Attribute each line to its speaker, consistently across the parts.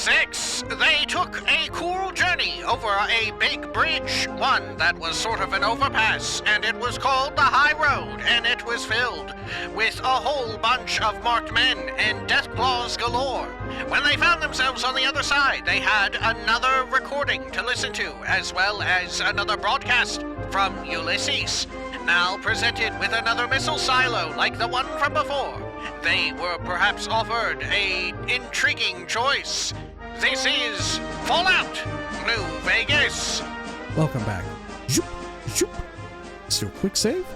Speaker 1: 6, they took a cool journey over a big bridge, one that was sort of an overpass, and it was called the High Road, and it was filled with a whole bunch of marked men and death claws galore. When they found themselves on the other side, they had another recording to listen to, as well as another broadcast from Ulysses, now presented with another missile silo like the one from before. They were perhaps offered a intriguing choice. This is Fallout New Vegas.
Speaker 2: Welcome back. Zoop, zoop. Let's do a quick save.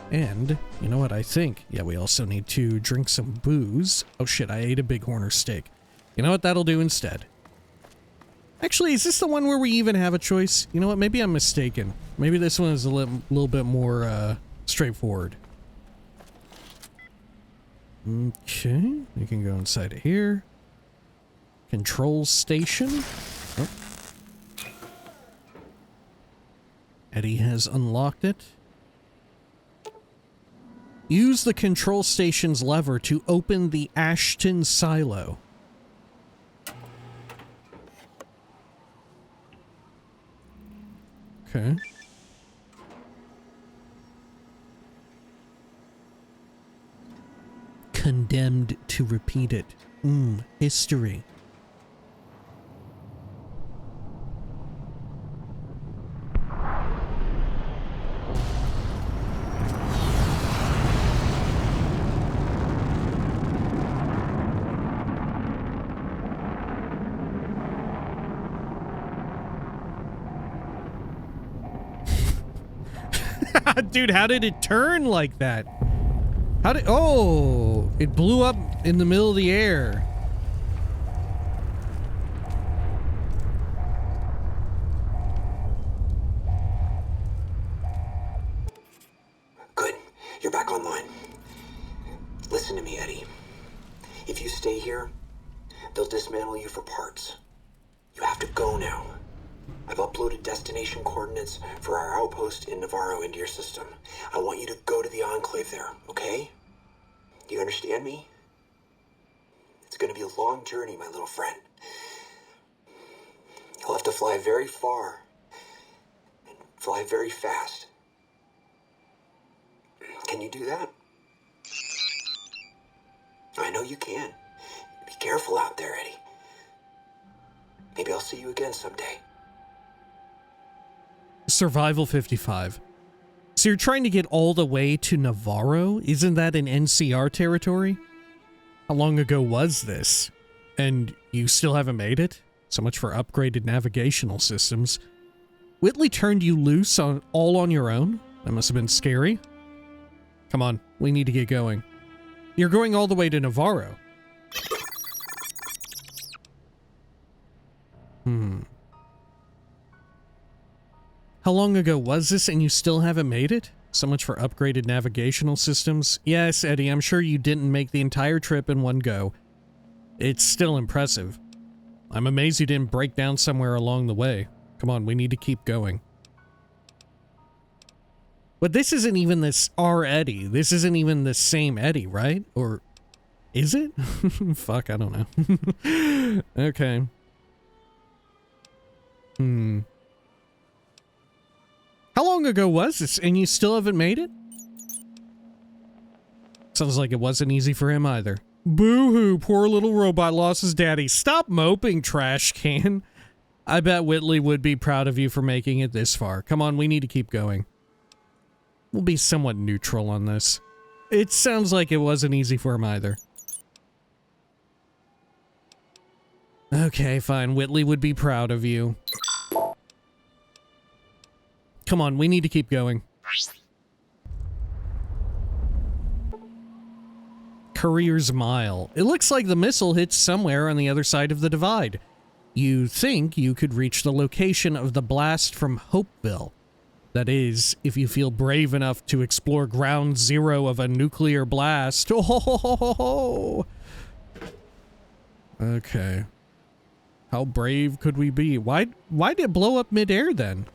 Speaker 2: And you know what I think? Yeah, we also need to drink some booze. Oh shit, I ate a bighorner steak. You know what that'll do instead? Actually, is this the one where we even have a choice? You know what? Maybe I'm mistaken. Maybe this one is a little bit more straightforward. Okay, we can go inside of here. Control station. Oh. Eddie has unlocked it. Use the control station's lever to open the Ashton Silo. Okay. Condemned to repeat it. History. Dude, how did it turn like that? How did... Oh! It blew up in the middle of the air.
Speaker 3: Good. You're back online. Listen to me, Eddie. If you stay here, they'll dismantle you for parts. You have to go now. I've uploaded destination coordinates for our outpost in Navarro into your system. I want you to go to the Enclave there, okay? Do you understand me? It's going to be a long journey, my little friend. You'll have to fly very far and fly very fast. Can you do that? I know you can. Be careful out there, Eddie. Maybe I'll see you again someday.
Speaker 2: Survival 55. So you're trying to get all the way to Navarro? Isn't that an NCR territory? How long ago was this? And you still haven't made it? So much for upgraded navigational systems. Whitley turned you loose all on your own? That must have been scary. Come on, we need to get going. You're going all the way to Navarro. How long ago was this and you still haven't made it? So much for upgraded navigational systems. Yes, Eddie, I'm sure you didn't make the entire trip in one go. It's still impressive. I'm amazed you didn't break down somewhere along the way. Come on, we need to keep going. But this isn't even this our Eddie. This isn't even the same Eddie, right? Or is it? Fuck, I don't know. Okay. How long ago was this, and you still haven't made it? Sounds like it wasn't easy for him either. Boo-hoo, poor little robot lost his daddy. Stop moping, trash can. I bet Whitley would be proud of you for making it this far. Come on, we need to keep going. We'll be somewhat neutral on this. It sounds like it wasn't easy for him either. Okay, fine. Whitley would be proud of you. Come on, we need to keep going. Courier's Mile. It looks like the missile hit somewhere on the other side of the divide. You think you could reach the location of the blast from Hopeville. That is, if you feel brave enough to explore ground zero of a nuclear blast. Oh, ho, ho, ho, ho, ho. Okay. How brave could we be? Why did it blow up midair then?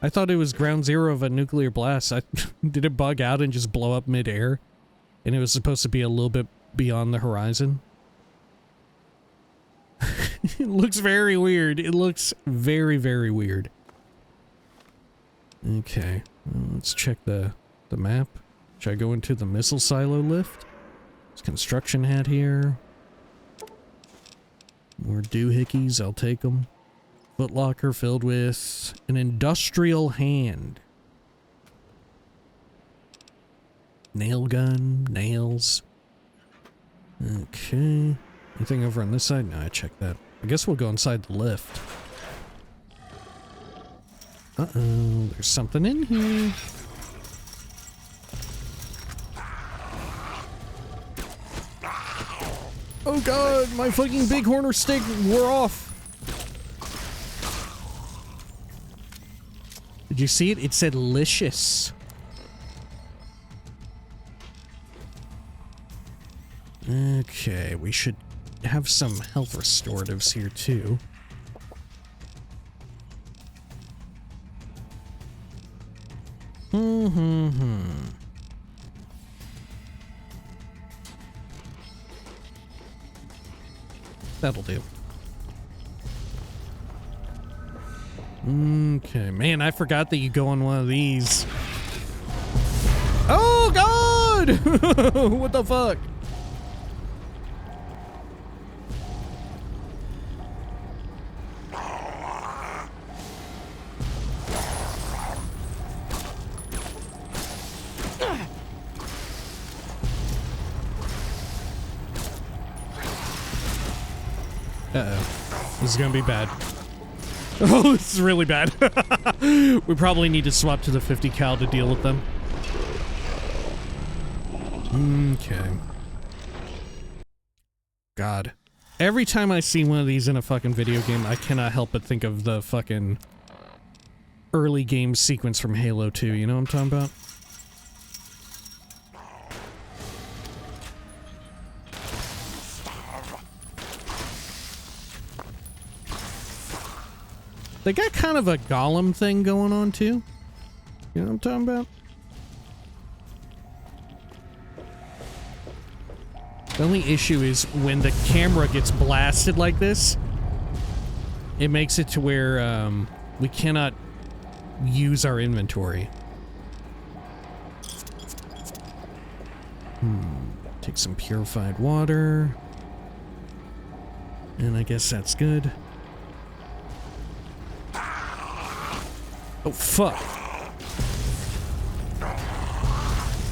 Speaker 2: I thought it was ground zero of a nuclear blast. Did it bug out and just blow up midair? And it was supposed to be a little bit beyond the horizon? It looks very weird. It looks very, very weird. Okay, let's check the map. Should I go into the missile silo lift? There's construction hat here. More doohickeys, I'll take them. Footlocker filled with an industrial hand. Nail gun, nails. Okay. Anything over on this side? No, I checked that. I guess we'll go inside the lift. Uh-oh, there's something in here. Oh god, my fucking big horner stick wore off. Did you see it? It said "licious." Okay, we should have some health restoratives here too. That'll do. Okay, man, I forgot that you go on one of these. Oh god! What the fuck? Uh-oh. This is gonna be bad. Oh, this is really bad. We probably need to swap to the 50 cal to deal with them. Okay. God. Every time I see one of these in a fucking video game, I cannot help but think of the fucking early game sequence from Halo 2, you know what I'm talking about? They got kind of a golem thing going on too. You know what I'm talking about? The only issue is when the camera gets blasted like this, it makes it to where we cannot use our inventory. Take some purified water. And I guess that's good. Oh, fuck.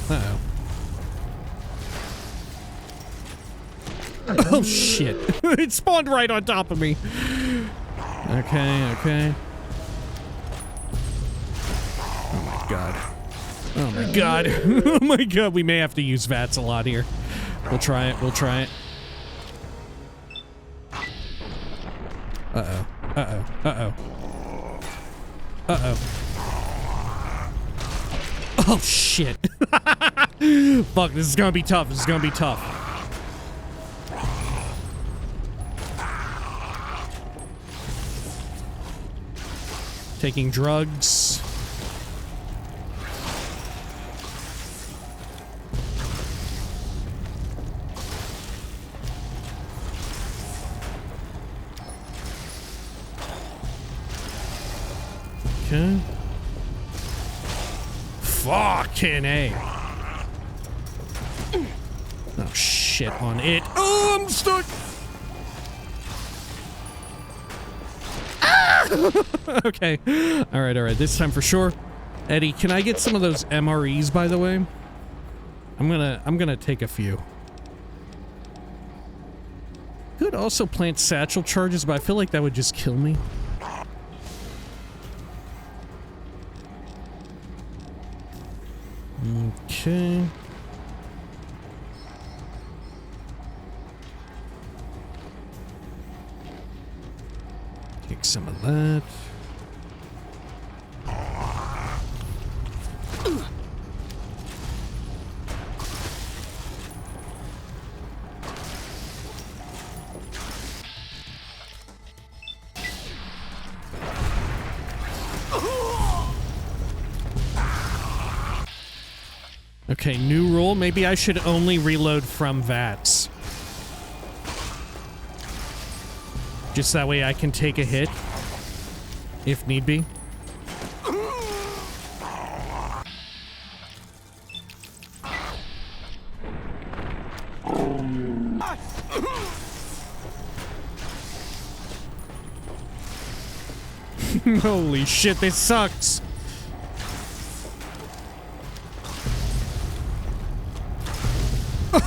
Speaker 2: Uh-oh. Oh, shit. It spawned right on top of me. Okay, okay. Oh, my God. Oh, my God. Oh, my God. We may have to use VATS a lot here. We'll try it. We'll try it. Uh-oh. Uh-oh. Uh-oh. Uh-oh. Oh, shit. Fuck, this is gonna be tough. This is gonna be tough. Taking drugs. Okay. Fucking A. Oh, shit on it. Oh, I'm stuck. Ah! Okay. All right. This time for sure. Eddie, can I get some of those MREs, by the way? I'm gonna take a few. Could also plant satchel charges, but I feel like that would just kill me. Okay. Take some of that. Okay, new rule. Maybe I should only reload from VATS. Just that way I can take a hit, if need be. Holy shit, this sucks.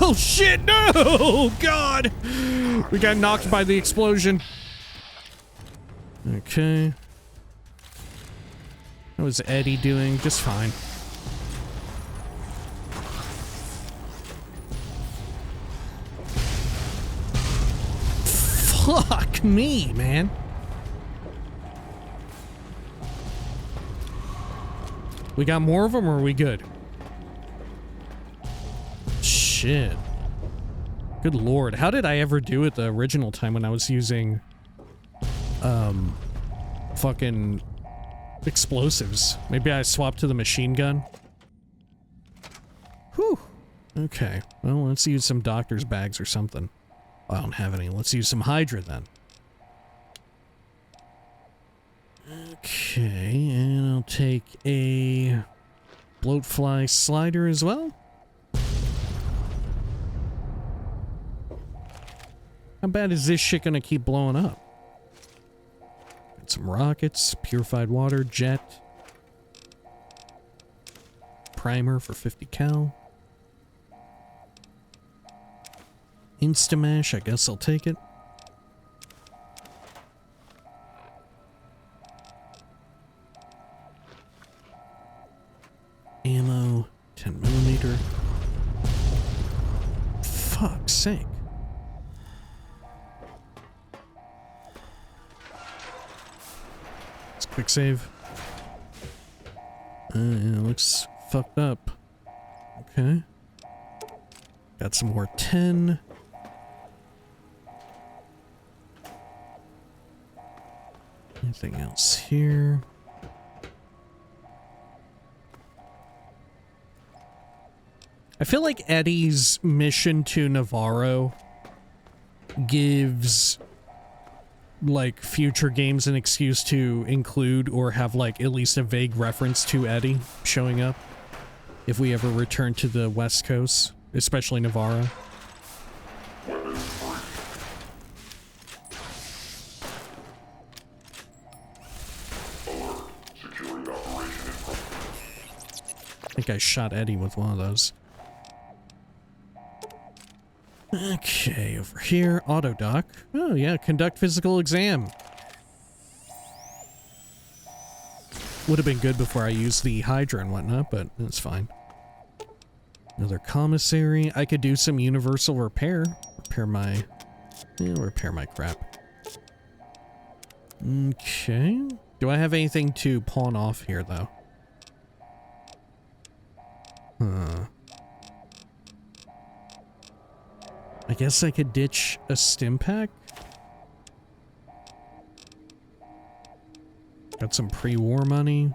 Speaker 2: Oh shit, no! God! We got knocked by the explosion. Okay. How was Eddie doing? Just fine. Fuck me, man. We got more of them, or are we good? Shit. Good lord. How did I ever do it the original time when I was using, fucking explosives? Maybe I swapped to the machine gun? Whew. Okay. Well, let's use some doctor's bags or something. I don't have any. Let's use some Hydra then. Okay, and I'll take a bloatfly slider as well. How bad is this shit gonna keep blowing up? Got some rockets, purified water, jet. Primer for 50 cal. Instamash, I guess I'll take it. Ammo, 10mm. Fuck's sake. Let's quick save. Yeah, looks fucked up. Okay. Got some more 10. Anything else here? I feel like Eddie's mission to Navarro gives, like, future games an excuse to include or have, like, at least a vague reference to Eddie showing up if we ever return to the West Coast, especially Navarro. I think I shot Eddie with one of those. Okay, over here, auto dock. Oh yeah, conduct physical exam. Would have been good before I used the Hydra and whatnot, but it's fine. Another commissary. I could do some universal repair. Repair my crap. Okay. Do I have anything to pawn off here, though? Huh. I guess I could ditch a stim pack. Got some pre-war money.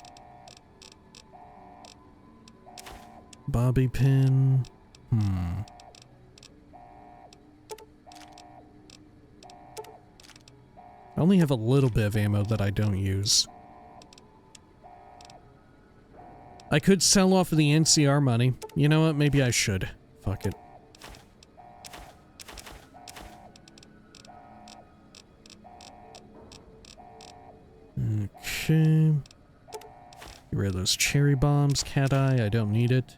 Speaker 2: Bobby pin. I only have a little bit of ammo that I don't use. I could sell off the NCR money. You know what? Maybe I should. Fuck it. Okay. Get rid of those cherry bombs. Cat eye. I don't need it.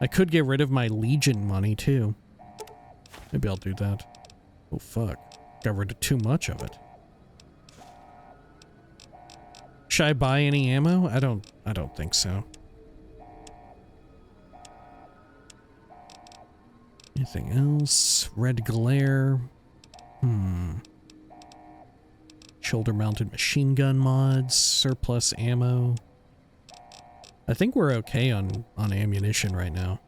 Speaker 2: I could get rid of my Legion money, too. Maybe I'll do that. Oh, fuck. Got rid of too much of it. Should I buy any ammo? I don't think so. Anything else? Red glare. Shoulder-mounted machine gun mods. Surplus ammo. I think we're okay on ammunition right now.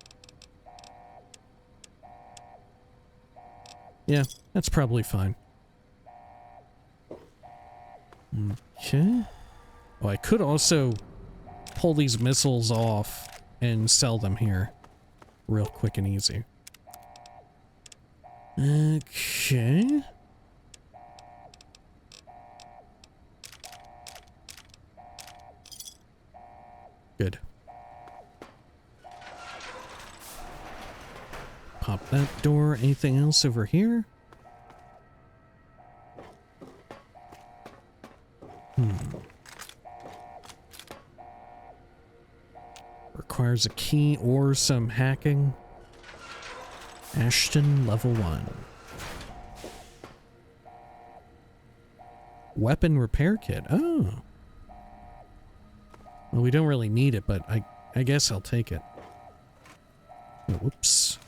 Speaker 2: Yeah, that's probably fine. Okay. Oh, I could also pull these missiles off and sell them here. real quick and easy. Okay. Good. Pop that door. Anything else over here? Requires a key or some hacking. Ashton, level 1. Weapon repair kit. Oh. Well, we don't really need it, but I guess I'll take it. Oh, whoops.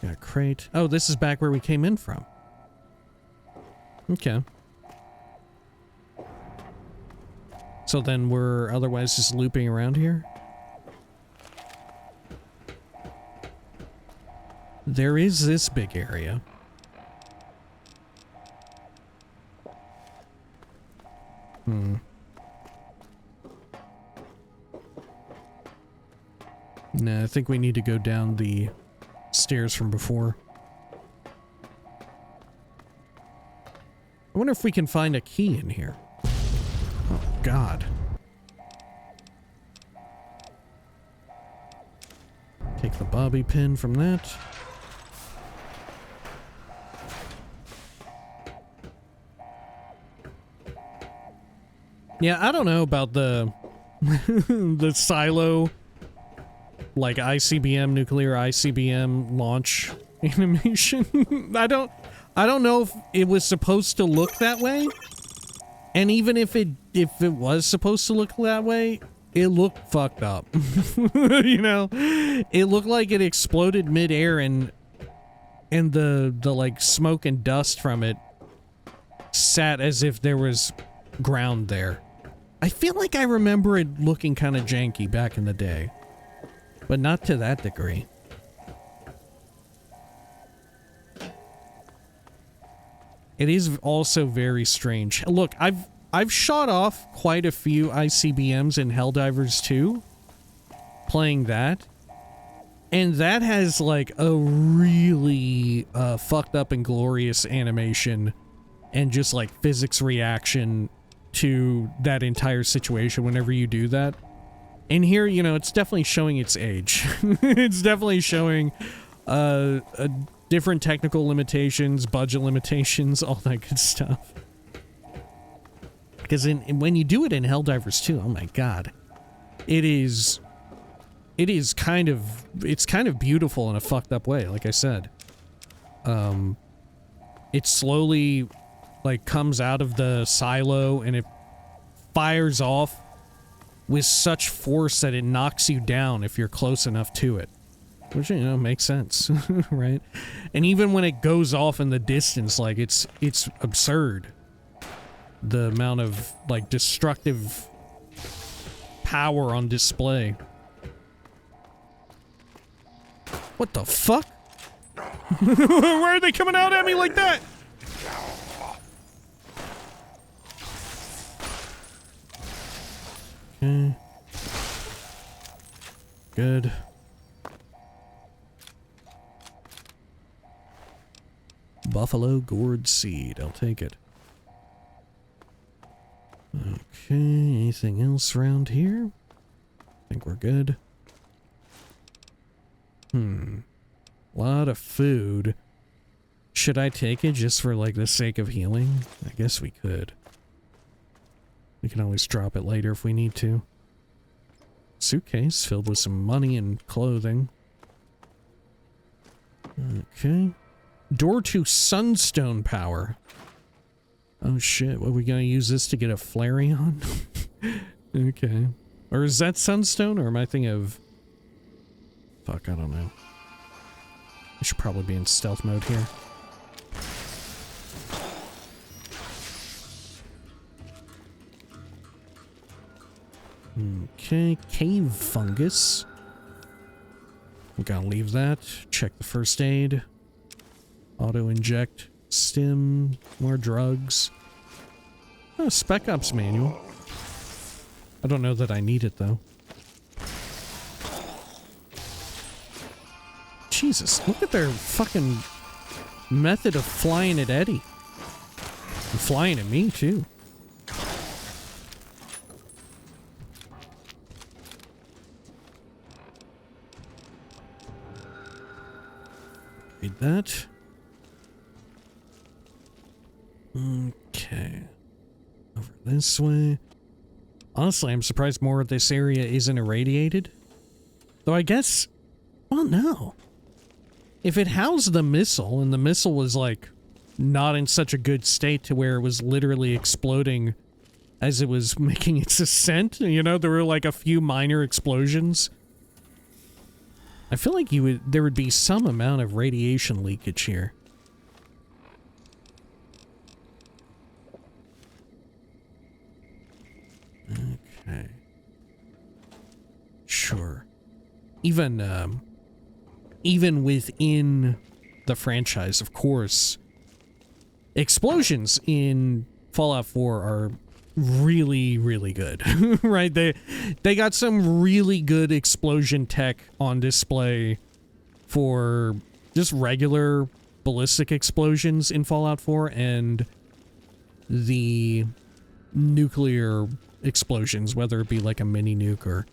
Speaker 2: Got a crate. Oh, this is back where we came in from. Okay. So then we're otherwise just looping around here? There is this big area. Nah, I think we need to go down the stairs from before. I wonder if we can find a key in here. Oh, God. Take the bobby pin from that. Yeah, I don't know about the the silo, like ICBM, nuclear ICBM launch animation. I don't know if it was supposed to look that way. And even if it was supposed to look that way, it looked fucked up. You know, it looked like it exploded midair, and the like smoke and dust from it sat as if there was ground there. I feel like I remember it looking kind of janky back in the day, but not to that degree. It is also very strange. Look, I've shot off quite a few ICBMs in Helldivers 2, playing that, and that has like a really fucked up and glorious animation and just like physics reaction to that entire situation whenever you do that. And here, you know, it's definitely showing its age. It's definitely showing different technical limitations, budget limitations, all that good stuff. Because when you do it in Helldivers 2, oh my god, it's kind of beautiful in a fucked up way. Like I said, it slowly like comes out of the silo and it fires off with such force that it knocks you down if you're close enough to it. Which, you know, makes sense, right? And even when it goes off in the distance, like, it's absurd. The amount of, like, destructive power on display. What the fuck? Why are they coming out at me like that? Okay. Good. Buffalo gourd seed. I'll take it. Okay, anything else around here? I think we're good. Lot of food. Should I take it just for, like, the sake of healing? I guess we could. We can always drop it later if we need to. Suitcase filled with some money and clothing. Okay. Door to Sunstone power. Oh shit, what, are we gonna use this to get a Flareon? Okay. Or is that Sunstone, or am I thinking of... Fuck, I don't know. I should probably be in stealth mode here. Okay, cave fungus. We gotta leave that. Check the first aid. Auto-inject. Stim. More drugs. Oh, Spec Ops manual. I don't know that I need it, though. Jesus, look at their fucking method of flying at Eddie. And flying at me, too. Read that. Okay. Over this way. Honestly, I'm surprised more of this area isn't irradiated. Though I guess... Well, no. If it housed the missile, and the missile was, like, not in such a good state to where it was literally exploding as it was making its ascent, you know, there were, like, a few minor explosions. I feel like there would be some amount of radiation leakage here. Okay. Sure. Even within the franchise, of course, explosions in Fallout 4 are really, really good, right? They got some really good explosion tech on display for just regular ballistic explosions in Fallout 4 and the nuclear explosions, whether it be like a mini nuke or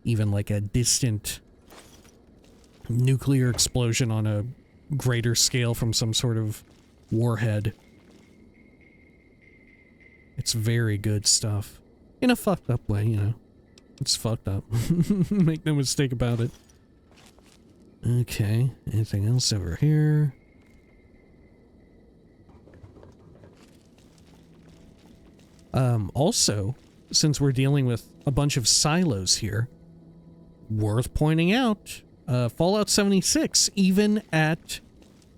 Speaker 2: even like a distant nuclear explosion on a greater scale from some sort of warhead. It's very good stuff. In a fucked up way, you know. It's fucked up. Make no mistake about it. Okay, anything else over here? Also, since we're dealing with a bunch of silos here, worth pointing out, Fallout 76, even at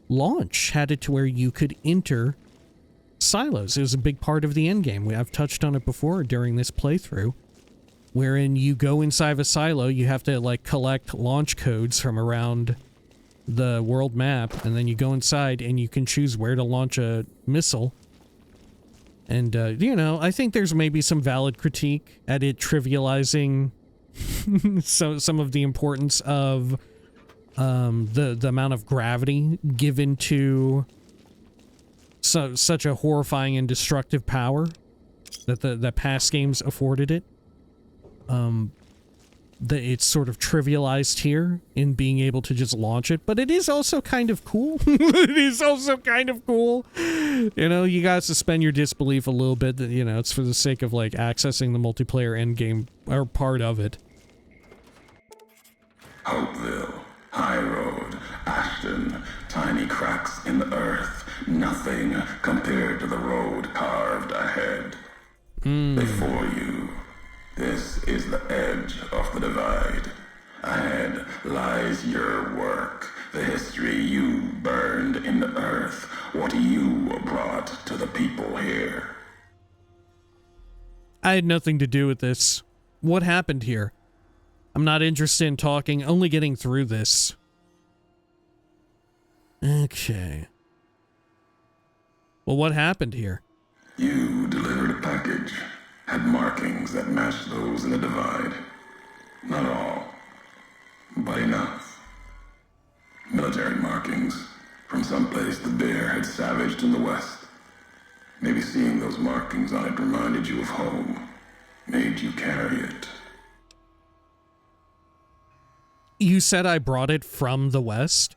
Speaker 2: launch, had it to where you could enter silos. It was a big part of the endgame. I've touched on it before during this playthrough, wherein you go inside of a silo, you have to, like, collect launch codes from around the world map, and then you go inside and you can choose where to launch a missile. And, you know, I think there's maybe some valid critique at it trivializing some of the importance of the amount of gravity given to such a horrifying and destructive power that the past games afforded it. It's sort of trivialized here in being able to just launch it, but it is also kind of cool. It is also kind of cool. You know, you gotta suspend your disbelief a little bit that, you know, it's for the sake of, like, accessing the multiplayer endgame, or part of it.
Speaker 4: Hopeville, High Road, Ashton, tiny cracks in the earth, nothing compared to the road carved ahead. Before you, this is the edge of the divide. Ahead lies your work, the history you burned in the earth, what you brought to the people here.
Speaker 2: I had nothing to do with this. What happened here? I'm not interested in talking, only getting through this. Okay. Well, what happened here?
Speaker 4: You delivered a package. Had markings that matched those in the divide. Not all, but enough. Military markings from someplace the bear had savaged in the west. Maybe seeing those markings on it reminded you of home, made you carry it.
Speaker 2: You said I brought it from the west?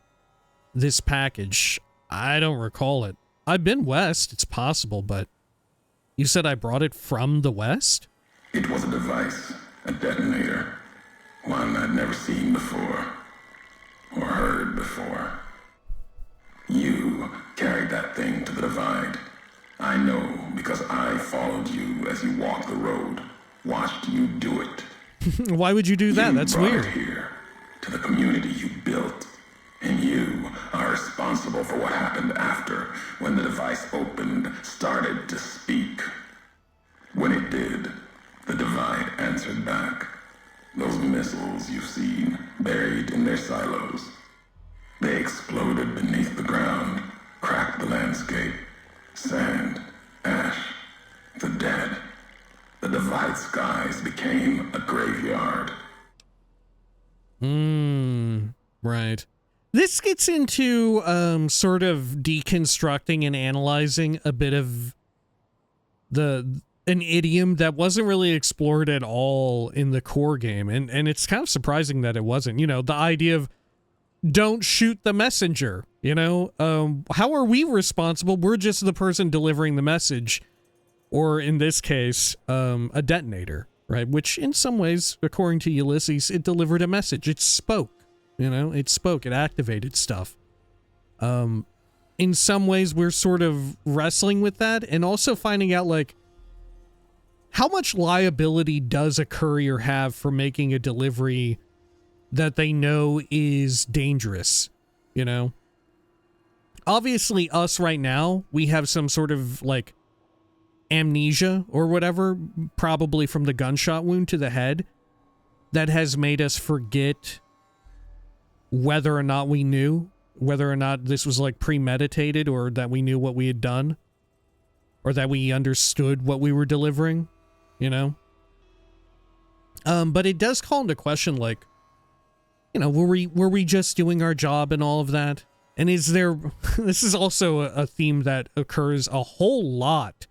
Speaker 2: This package, I don't recall it. I've been west, it's possible, but you said I brought it from the west?
Speaker 4: It was a device, a detonator, one I'd never seen before, or heard before. You carried that thing to the divide. I know because I followed you as you walked the road, watched you do it.
Speaker 2: Why would you do that? That's
Speaker 4: brought
Speaker 2: weird.
Speaker 4: It here, to the community you built. And you are responsible for what happened after, when the device opened, started to speak. When it did, the divide answered back. Those missiles you've seen, buried in their silos. They exploded beneath the ground, cracked the landscape. Sand, ash, the dead. The divide skies became a graveyard.
Speaker 2: Right. This gets into sort of deconstructing and analyzing a bit of an idiom that wasn't really explored at all in the core game, and it's kind of surprising that it wasn't. You know, the idea of don't shoot the messenger, you know? How are we responsible? We're just the person delivering the message, or in this case, a detonator, right? Which in some ways, according to Ulysses, it delivered a message. It spoke, you know? It spoke, it activated stuff. In some ways, we're sort of wrestling with that, and also finding out, like, how much liability does a courier have for making a delivery that they know is dangerous, you know? Obviously, us right now, we have some sort of, like, amnesia or whatever, probably from the gunshot wound to the head, that has made us forget whether or not we knew, whether or not this was, like, premeditated, or that we knew what we had done, or that we understood what we were delivering, you know? But it does call into question, like, you know, were we just doing our job and all of that? And is there, this is also a theme that occurs a whole lot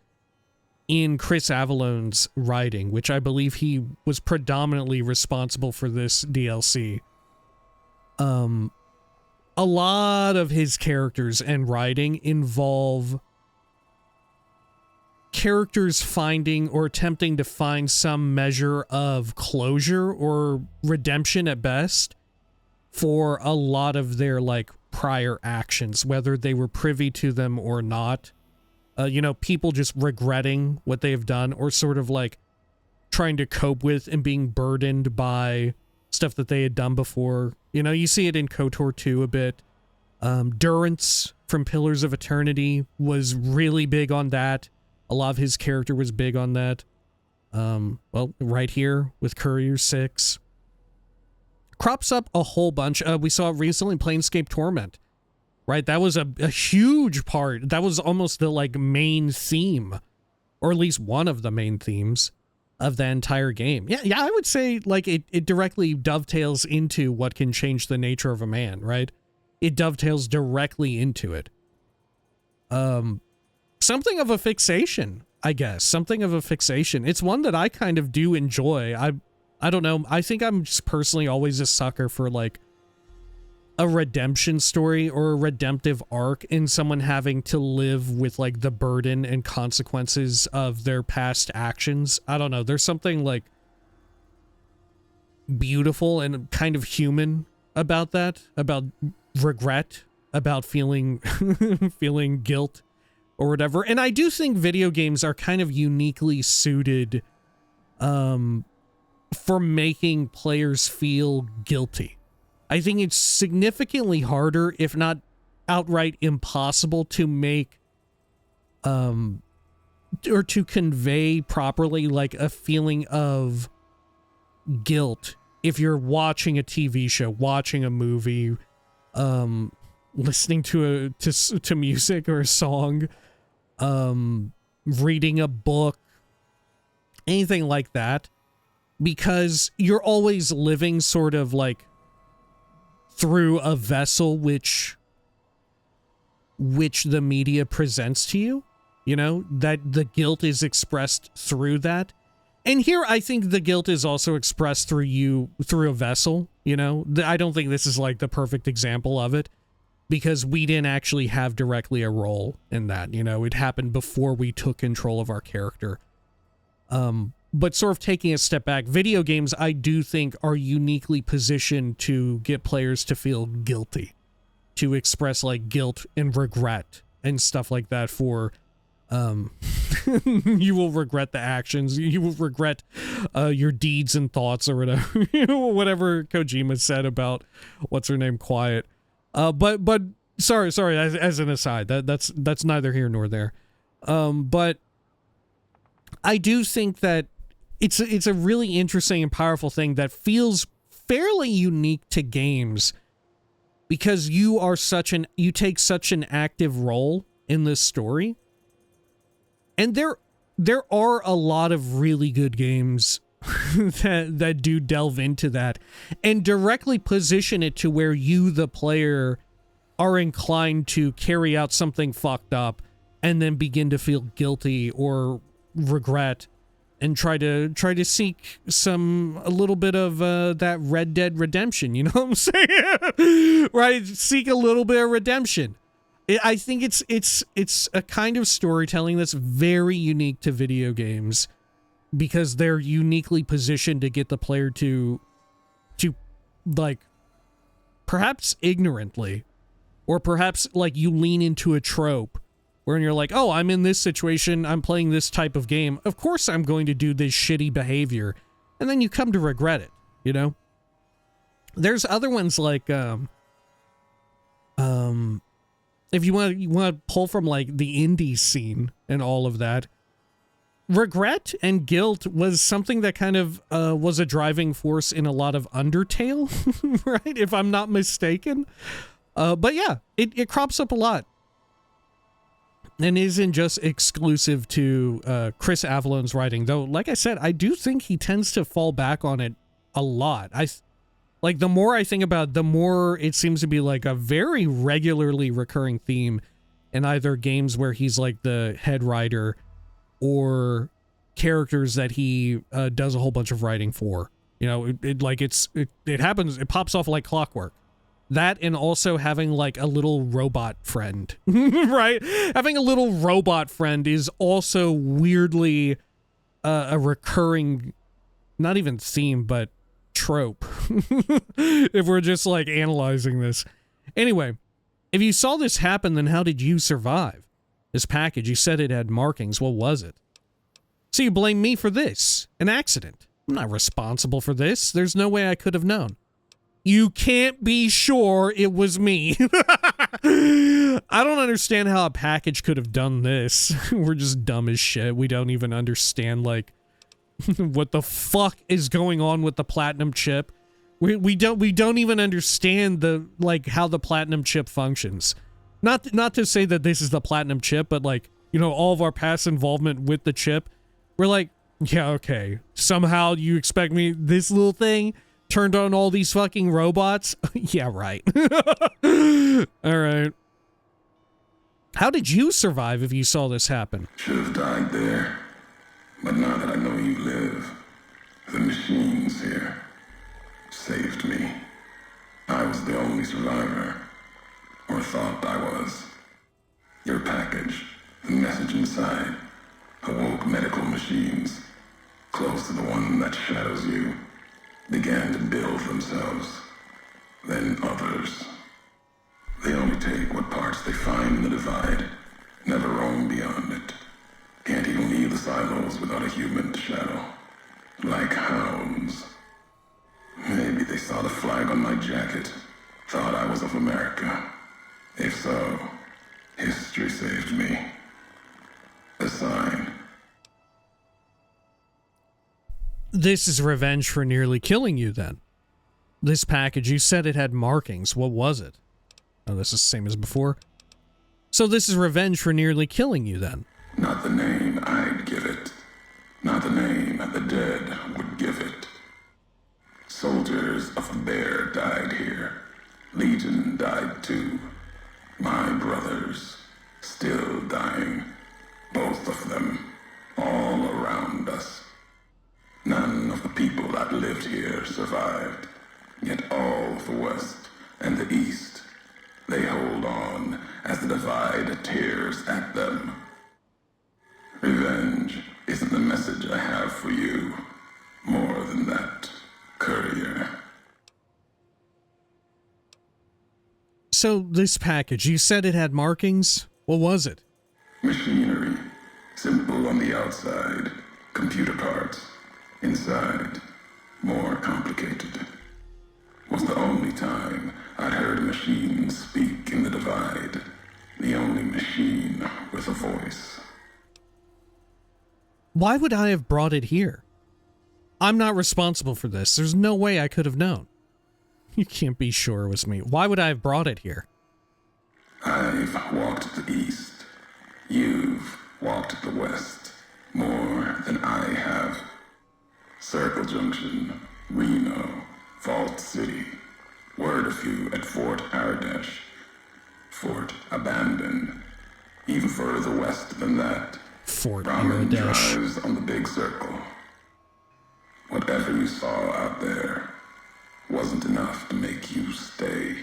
Speaker 2: in Chris Avalone's writing, which I believe he was predominantly responsible for this DLC. A lot of his characters and writing involve characters finding or attempting to find some measure of closure or redemption at best for a lot of their, like, prior actions, whether they were privy to them or not. You know, people just regretting what they've done, or sort of, like, trying to cope with and being burdened by stuff that they had done before. You know, you see it in KOTOR 2 a bit. Durance from Pillars of Eternity was really big on that. A lot of his character was big on that. Well, right here with Courier 6. Crops up a whole bunch. We saw it recently in Planescape Torment. Right? That was a huge part. That was almost the, like, main theme. Or at least one of the main themes of the entire game. Yeah, I would say, like, it directly dovetails into what can change the nature of a man, right? It dovetails directly into it. Something of a fixation, I guess. Something of a fixation. It's one that I kind of do enjoy. I don't know. I think I'm just personally always a sucker for, like, a redemption story or a redemptive arc in someone having to live with, like, the burden and consequences of their past actions. I don't know. There's something, like, beautiful and kind of human about that, about regret, about feeling feeling guilt or whatever. And I do think video games are kind of uniquely suited for making players feel guilty. I think it's significantly harder, if not outright impossible, to make or to convey properly, like, a feeling of guilt if you're watching a TV show, watching a movie, listening to music or a song, reading a book, anything like that, because you're always living sort of, like, through a vessel which the media presents to you, you know, that the guilt is expressed through that. And here I think the guilt is also expressed through a vessel, you know. I don't think this is, like, the perfect example of it, because we didn't actually have directly a role in that, you know. It happened before we took control of our character. But sort of taking a step back, video games, I do think, are uniquely positioned to get players to feel guilty, to express, like, guilt and regret and stuff like that for, you will regret the actions, you will regret your deeds and thoughts, or whatever, whatever Kojima said about, what's her name, Quiet. But sorry, as an aside, that's neither here nor there. But I do think that it's a really interesting and powerful thing that feels fairly unique to games, because you take such an active role in this story. And there are a lot of really good games that do delve into that and directly position it to where you, the player, are inclined to carry out something fucked up and then begin to feel guilty or regret and try to seek a little bit of that Red Dead redemption, you know what I'm saying? Right? Seek a little bit of redemption. I think it's a kind of storytelling that's very unique to video games because they're uniquely positioned to get the player to like, perhaps ignorantly, or perhaps like you lean into a trope where you're like, oh, I'm in this situation, I'm playing this type of game, of course I'm going to do this shitty behavior, and then you come to regret it, you know? There's other ones like, if you want to pull from like the indie scene and all of that, regret and guilt was something that kind of was a driving force in a lot of Undertale, right? If I'm not mistaken. But yeah, it crops up a lot. And isn't just exclusive to Chris Avalone's writing, though. Like I said, I do think he tends to fall back on it a lot. Like, the more I think about it, the more it seems to be like a very regularly recurring theme in either games where he's like the head writer or characters that he does a whole bunch of writing for. You know, it happens, it pops off like clockwork. That and also having like a little robot friend, right? Having a little robot friend is also weirdly a recurring, not even theme, but trope. If we're just like analyzing this. Anyway, if you saw this happen, then how did you survive? This package, you said it had markings. What was it? So you blame me for this, an accident. I'm not responsible for this. There's no way I could have known. You can't be sure it was me. I don't understand how a package could have done this. We're just dumb as shit. We don't even understand, like, what the fuck is going on with the platinum chip. We don't even understand how the platinum chip functions. Not to say that this is the platinum chip, but like, you know, all of our past involvement with the chip, we're like, yeah, okay. Somehow you expect me, this little thing turned on all these fucking robots? Yeah, right. All right. How did you survive if you saw this happen?
Speaker 4: Should have died there. But now that I know you live, the machines here saved me. I was the only survivor. Or thought I was. Your package, the message inside, awoke medical machines, close to the one that shadows you, began to build themselves. Then others. They only take what parts they find in the divide, never roam beyond it. Can't even leave the silos without a human to shadow. Like hounds. Maybe they saw the flag on my jacket, thought I was of America. If so, history saved me. A sign.
Speaker 2: This is revenge for nearly killing you, then. This package, you said it had markings. What was it? Oh, this is the same as before. So this is revenge for nearly killing you, then.
Speaker 4: Not the name I'd give it. Not the name the dead would give it. Soldiers of the Bear died here. Legion died too. My brothers, still dying. Both of them, all around us. None of the people that lived here survived. Yet all of the West and the East, they hold on as the divide tears at them. Revenge isn't the message I have for you. More than that, courier.
Speaker 2: So, this package, you said it had markings? What was it?
Speaker 4: Machinery. Simple on the outside. Computer parts. Inside. More complicated. Was the only time I'd heard a machine speak in the divide. The only machine with a voice.
Speaker 2: Why would I have brought it here? I'm not responsible for this. There's no way I could have known. You can't be sure it was me. Why would I have brought it here?
Speaker 4: I've walked the east. You've walked the west. More than I have. Circle Junction, Reno, Vault City. Word a few at Fort Aradesh. Fort abandoned. Even further west than that.
Speaker 2: Fort
Speaker 4: Ramen
Speaker 2: Aradesh.
Speaker 4: drives on the big circle. Whatever you saw out there wasn't enough to make you stay.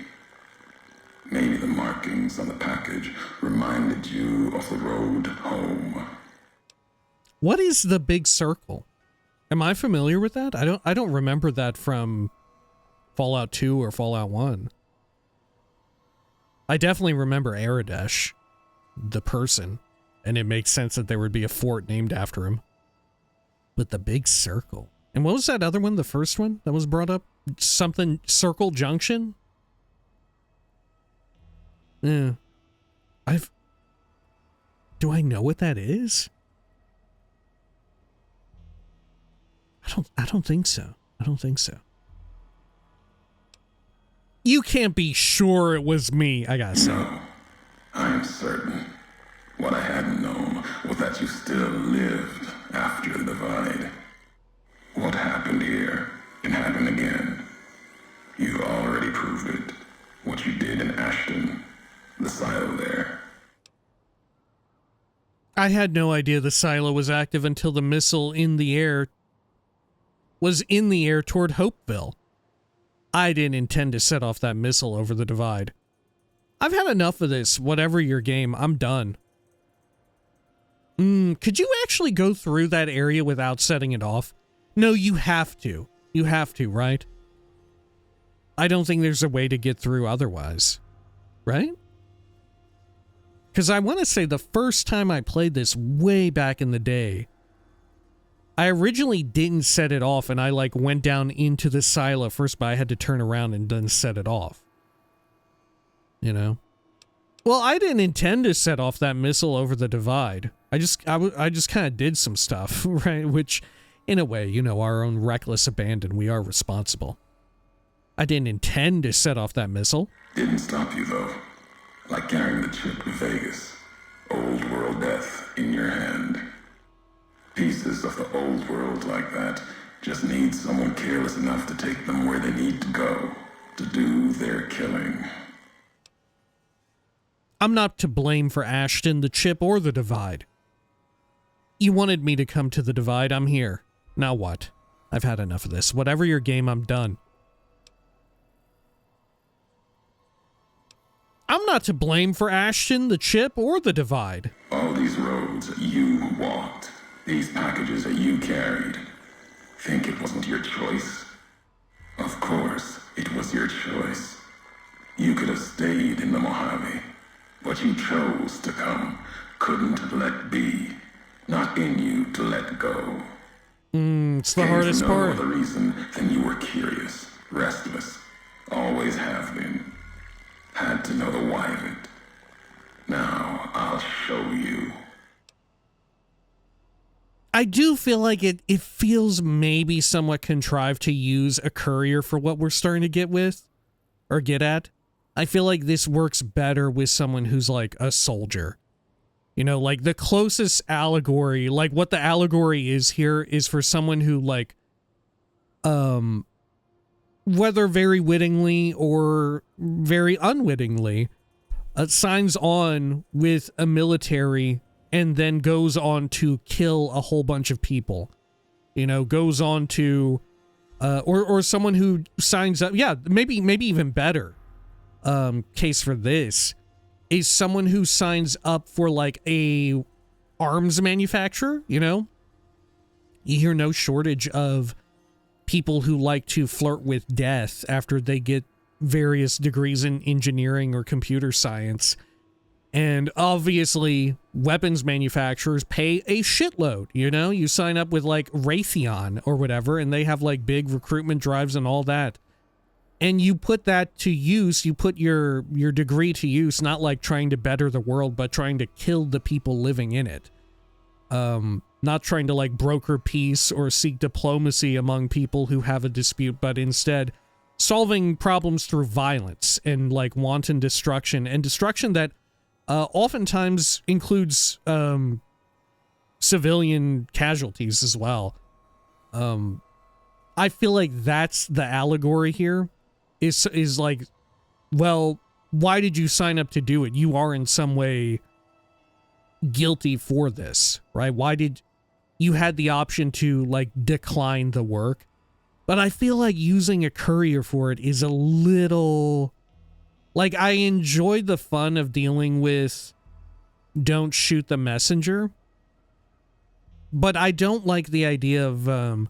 Speaker 4: Maybe the markings on the package reminded you of the road home.
Speaker 2: What is the big circle? Am I familiar with that? I don't remember that from Fallout 2 or Fallout 1. I definitely remember Aradesh, the person, and it makes sense that there would be a fort named after him. But the big circle. And what was that other one, the first one that was brought up? Something, Circle Junction? Yeah. Do I know what that is? I don't think so. I don't think so. You can't be sure it was me, I gotta say.
Speaker 4: No, I am certain. What I hadn't known was that you still lived after the divide. What happened here can happen again. You already proved it. What you did in Ashton, the silo there.
Speaker 2: I had no idea the silo was active until the missile was in the air toward Hopeville. I didn't intend to set off that missile over the divide. I've had enough of this. Whatever your game, I'm done. Could you actually go through that area without setting it off? No, you have to. You have to, right? I don't think there's a way to get through otherwise. Right? Because I want to say the first time I played this way back in the day, I originally didn't set it off, and I went down into the silo first, but I had to turn around and then set it off. You know? Well, I didn't intend to set off that missile over the divide. I just kind of did some stuff, right? Which, in a way, our own reckless abandon, we are responsible. I didn't intend to set off that missile.
Speaker 4: Didn't stop you, though. Like carrying the chip to Vegas. Old world death in your hand. Pieces of the old world like that just need someone careless enough to take them where they need to go to do their killing.
Speaker 2: I'm not to blame for Ashton, the chip, or the divide. You wanted me to come to the divide, I'm here. Now what? I've had enough of this. Whatever your game, I'm done. I'm not to blame for Ashton, the chip, or the divide.
Speaker 4: All these roads that you walked, these packages that you carried, think it wasn't your choice? Of course, it was your choice. You could have stayed in the Mojave, but you chose to come, couldn't let be. Not in you to let go.
Speaker 2: It's the hardest part.
Speaker 4: For no other reason than you were curious, restless, always have been. Had to know the why of it. Now, I'll show you.
Speaker 2: I do feel like it feels maybe somewhat contrived to use a courier for what we're starting to get at. I feel like this works better with someone who's like a soldier. Like the closest allegory, like what the allegory is here is for someone who whether very wittingly or very unwittingly, signs on with a military and then goes on to kill a whole bunch of people. Goes on to, or someone who signs up, maybe even better case for this is someone who signs up for a arms manufacturer, You hear no shortage of people who like to flirt with death after they get various degrees in engineering or computer science. And obviously, weapons manufacturers pay a shitload, You sign up with Raytheon or whatever, and they have big recruitment drives and all that. And you put that to use, you put your degree to use, not trying to better the world, but trying to kill the people living in it. Not trying to broker peace or seek diplomacy among people who have a dispute, but instead solving problems through violence and wanton destruction, and destruction that oftentimes includes civilian casualties as well. I feel like that's the allegory here is like, well, why did you sign up to do it? You are in some way guilty for this, right? Why did you had the option to like decline the work? But I feel like using a courier for it is a little like, I enjoyed the fun of dealing with don't shoot the messenger, but I don't like the idea of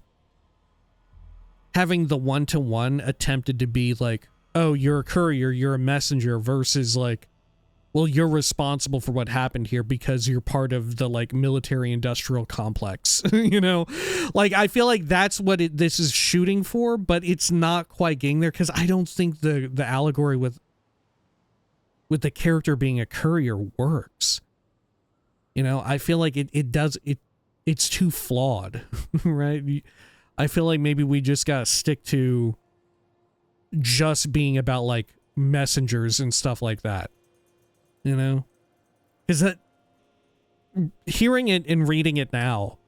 Speaker 2: having the one-to-one attempted to be like, oh, you're a courier, you're a messenger, versus like, well, you're responsible for what happened here because you're part of the like military industrial complex. You know, like I feel like that's what this is shooting for, but it's not quite getting there because I don't think the allegory with the character being a courier works. You know, I feel like it's too flawed, right? I feel like maybe we just gotta stick to just being about like messengers and stuff like that. You know? Because that, hearing it and reading it now,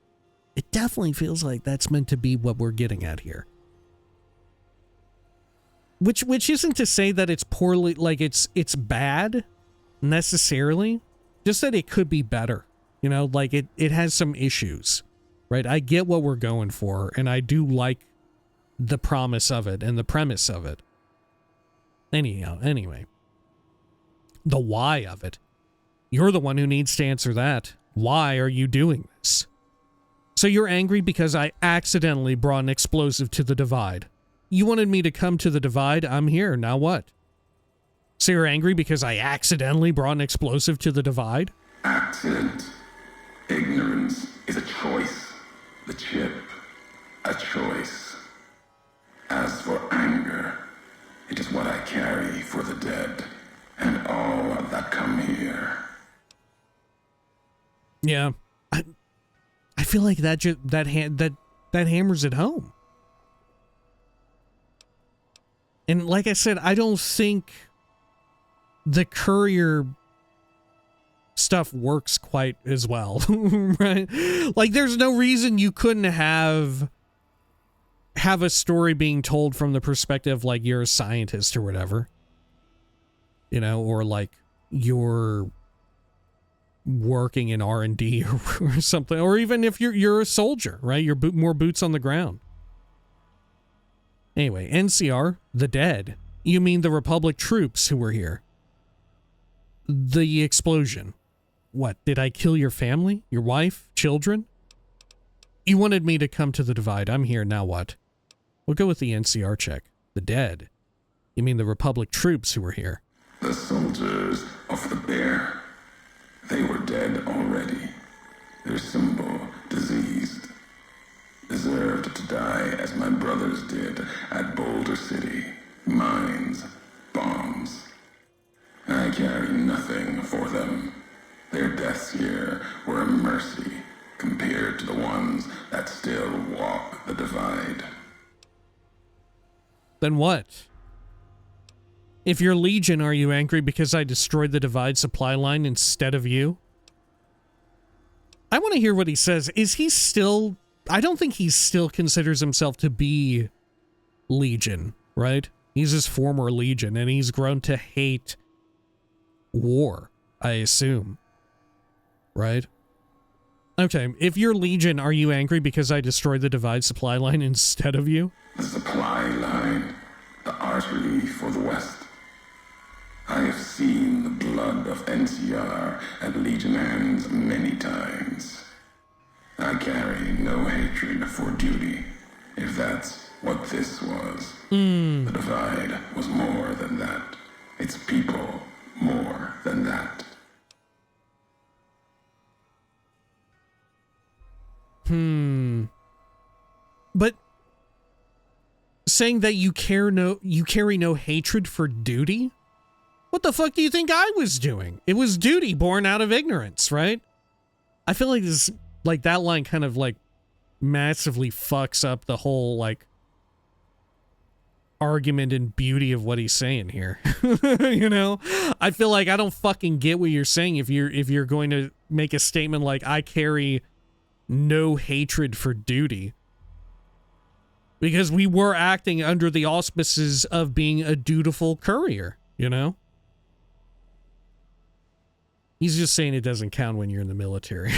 Speaker 2: it definitely feels like that's meant to be what we're getting at here. Which isn't to say that it's poorly, like it's bad necessarily, just that it could be better. You know, like it has some issues, right? I get what we're going for, and I do like the promise of it and the premise of it. Anyway. The why of it. You're the one who needs to answer that. Why are you doing this? So you're angry because I accidentally brought an explosive to the divide. You wanted me to come to the divide. I'm here. Now what? So you're angry because I accidentally brought an explosive to the divide?
Speaker 4: Accident. Ignorance is a choice. The chip, a choice. As for anger, it is what I carry for the dead. And all that come here.
Speaker 2: Yeah, I feel like that hammers it home. And like I said, I don't think the courier stuff works quite as well, right? Like, there's no reason you couldn't have a story being told from the perspective like you're a scientist or whatever. You know, or like you're working in R&D or something, or even if you're a soldier, right? You're more boots on the ground. Anyway, NCR, the dead. You mean the Republic troops who were here? The explosion. What, did I kill your family? Your wife? Children? You wanted me to come to the divide. I'm here, now what? We'll go with the NCR check. The dead. You mean the Republic troops who were here?
Speaker 4: The soldiers of the bear. They were dead already. Their symbol, diseased. Deserved to die as my brothers did at Boulder City. Mines, bombs. I carry nothing for them. Their deaths here were a mercy compared to the ones that still walk the divide.
Speaker 2: Then what? If you're Legion, are you angry because I destroyed the divide supply line instead of you? I want to hear what he says. Is he still... I don't think he still considers himself to be Legion, right? He's his former Legion, and he's grown to hate war, I assume. Right? Okay, if you're Legion, are you angry because I destroyed the divide supply line instead of you?
Speaker 4: The supply line, the artery for the West. I have seen the blood of NCR at Legion hands many times. I carry no hatred for duty, if that's what this was. The divide was more than that. Its people more than that.
Speaker 2: But saying that you carry no hatred for duty? What the fuck do you think I was doing? It was duty born out of ignorance, right? I feel like this, like that line kind of like massively fucks up the whole like argument and beauty of what he's saying here. You know? I feel like I don't fucking get what you're saying if you're going to make a statement like I carry no hatred for duty. Because we were acting under the auspices of being a dutiful courier, you know? He's just saying it doesn't count when you're in the military.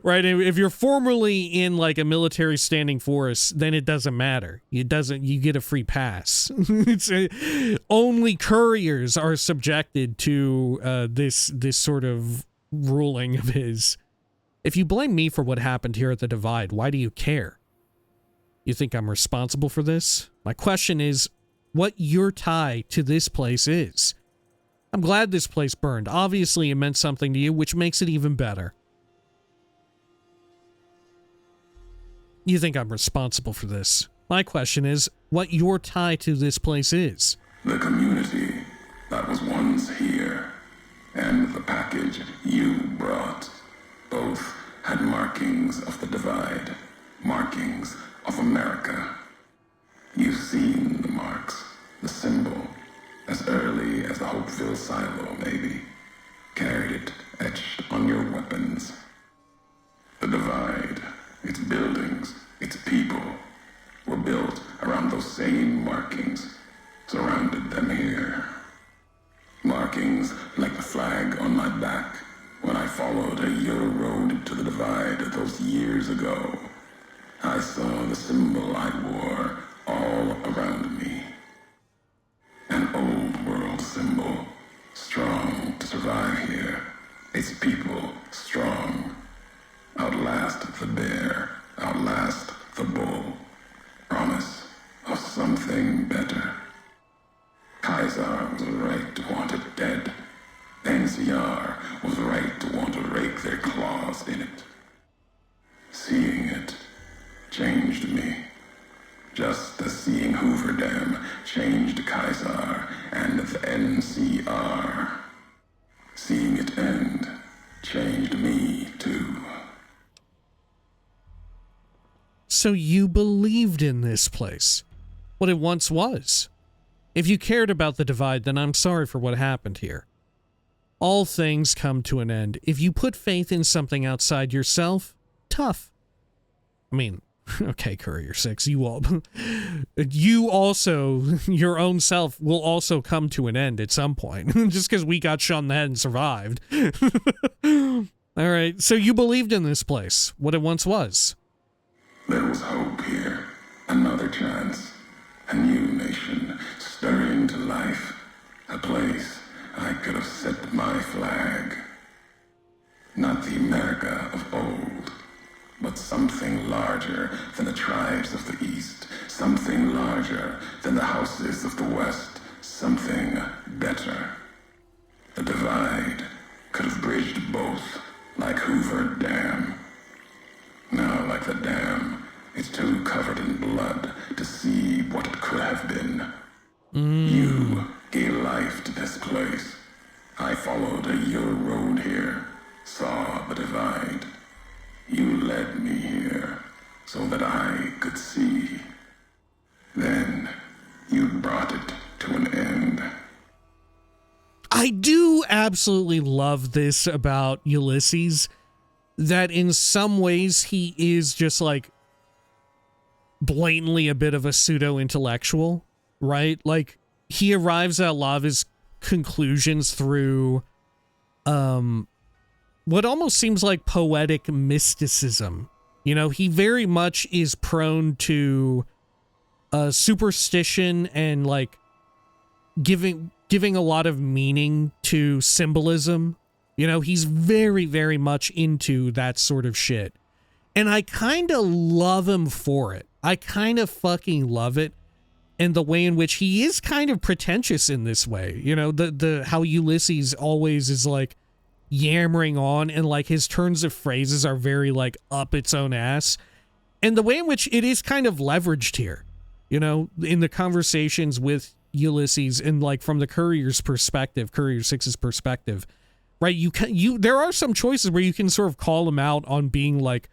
Speaker 2: Right? If you're formerly in like a military standing force, then it doesn't matter. You get a free pass. Only couriers are subjected to this sort of ruling of his. If you blame me for what happened here at the Divide, why do you care? You think I'm responsible for this? My question is, what your tie to this place is. I'm glad this place burned. Obviously, it meant something to you, which makes it even better. You think I'm responsible for this. My question is, what your tie to this place is.
Speaker 4: The community that was once here, and the package you brought, both had markings of the Divide, markings of America. You've seen the marks, the symbol, as early as the Hopeville silo, maybe. Carried it etched on your weapons. The Divide, its buildings, its people, were built around those same markings, surrounded them here. Markings like the flag on my back when I followed a your road to the Divide those years ago. I saw the symbol I wore all around me. An old world symbol, strong to survive here. Its people strong. Outlast the bear, outlast the bull. Promise of something better. Kaiser was right to want it dead. NCR was right to want to rake their claws in it. Seeing it changed me. Just as seeing Hoover Dam changed Kaiser and the NCR. Seeing it end changed me too.
Speaker 2: So you believed in this place, what it once was. If you cared about the Divide, then I'm sorry for what happened here. All things come to an end. If you put faith in something outside yourself, tough. I mean, okay, Courier 6, you also, your own self will also come to an end at some point, just because we got shot in the head and survived. All right, so you believed in this place, what it once was.
Speaker 4: There was hope here, another chance, a new nation stirring to life, a place I could have set my flag. Not the America of old, but something larger than the tribes of the East, something larger than the houses of the West, something better. The Divide could have bridged both, like Hoover Dam. Now, like the dam, it's too covered in blood to see what it could have been. You gave life to this place. I followed your road here, saw the Divide. You led me here so that I could see. Then you brought it to an end.
Speaker 2: I do absolutely love this about Ulysses, that in some ways he is just like blatantly a bit of a pseudo-intellectual, right? Like he arrives at a lot of his conclusions through what almost seems like poetic mysticism. You know, he very much is prone to superstition and like giving a lot of meaning to symbolism. You know, he's very, very much into that sort of shit. And I kind of love him for it. I kind of fucking love it. And the way in which he is kind of pretentious in this way. You know, the how Ulysses always is like yammering on, and like his turns of phrases are very like up its own ass. And the way in which it is kind of leveraged here, you know, in the conversations with Ulysses and like from the Courier's perspective, Courier 6's perspective, right? There are some choices where you can sort of call him out on being like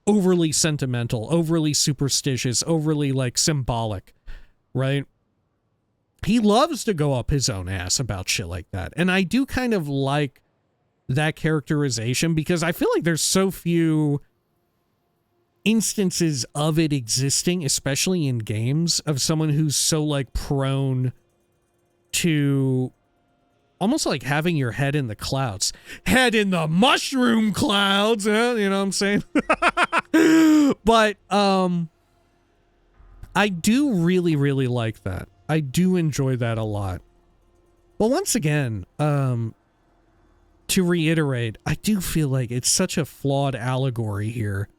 Speaker 2: overly sentimental, overly superstitious, overly like symbolic, right? He loves to go up his own ass about shit like that. And I do kind of like that characterization because I feel like there's so few instances of it existing, especially in games, of someone who's so like prone to almost like having your head in the clouds. Head in the mushroom clouds, you know what I'm saying? But I do really, really like that. I do enjoy that a lot. But once again, to reiterate, I do feel like it's such a flawed allegory here.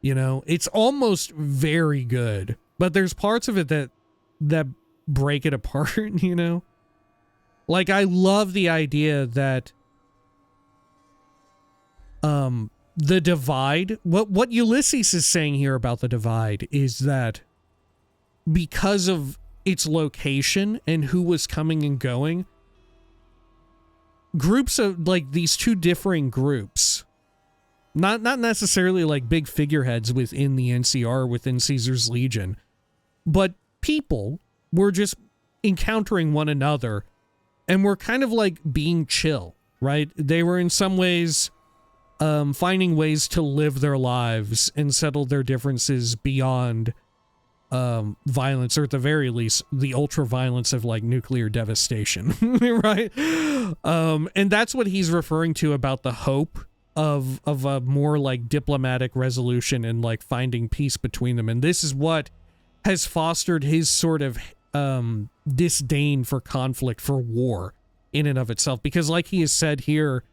Speaker 2: You know, it's almost very good, but there's parts of it that break it apart, you know? Like, I love the idea that the divide, what Ulysses is saying here about the divide is that because of its location and who was coming and going, groups of, like, these two differing groups, not necessarily like big figureheads within the NCR, within Caesar's Legion, but people were just encountering one another and were kind of like being chill, right? They were in some ways finding ways to live their lives and settle their differences beyond violence, or at the very least, the ultra violence of like nuclear devastation, right? And that's what he's referring to about the hope of a more like diplomatic resolution and like finding peace between them. And this is what has fostered his sort of disdain for conflict, for war in and of itself. Because like he has said here,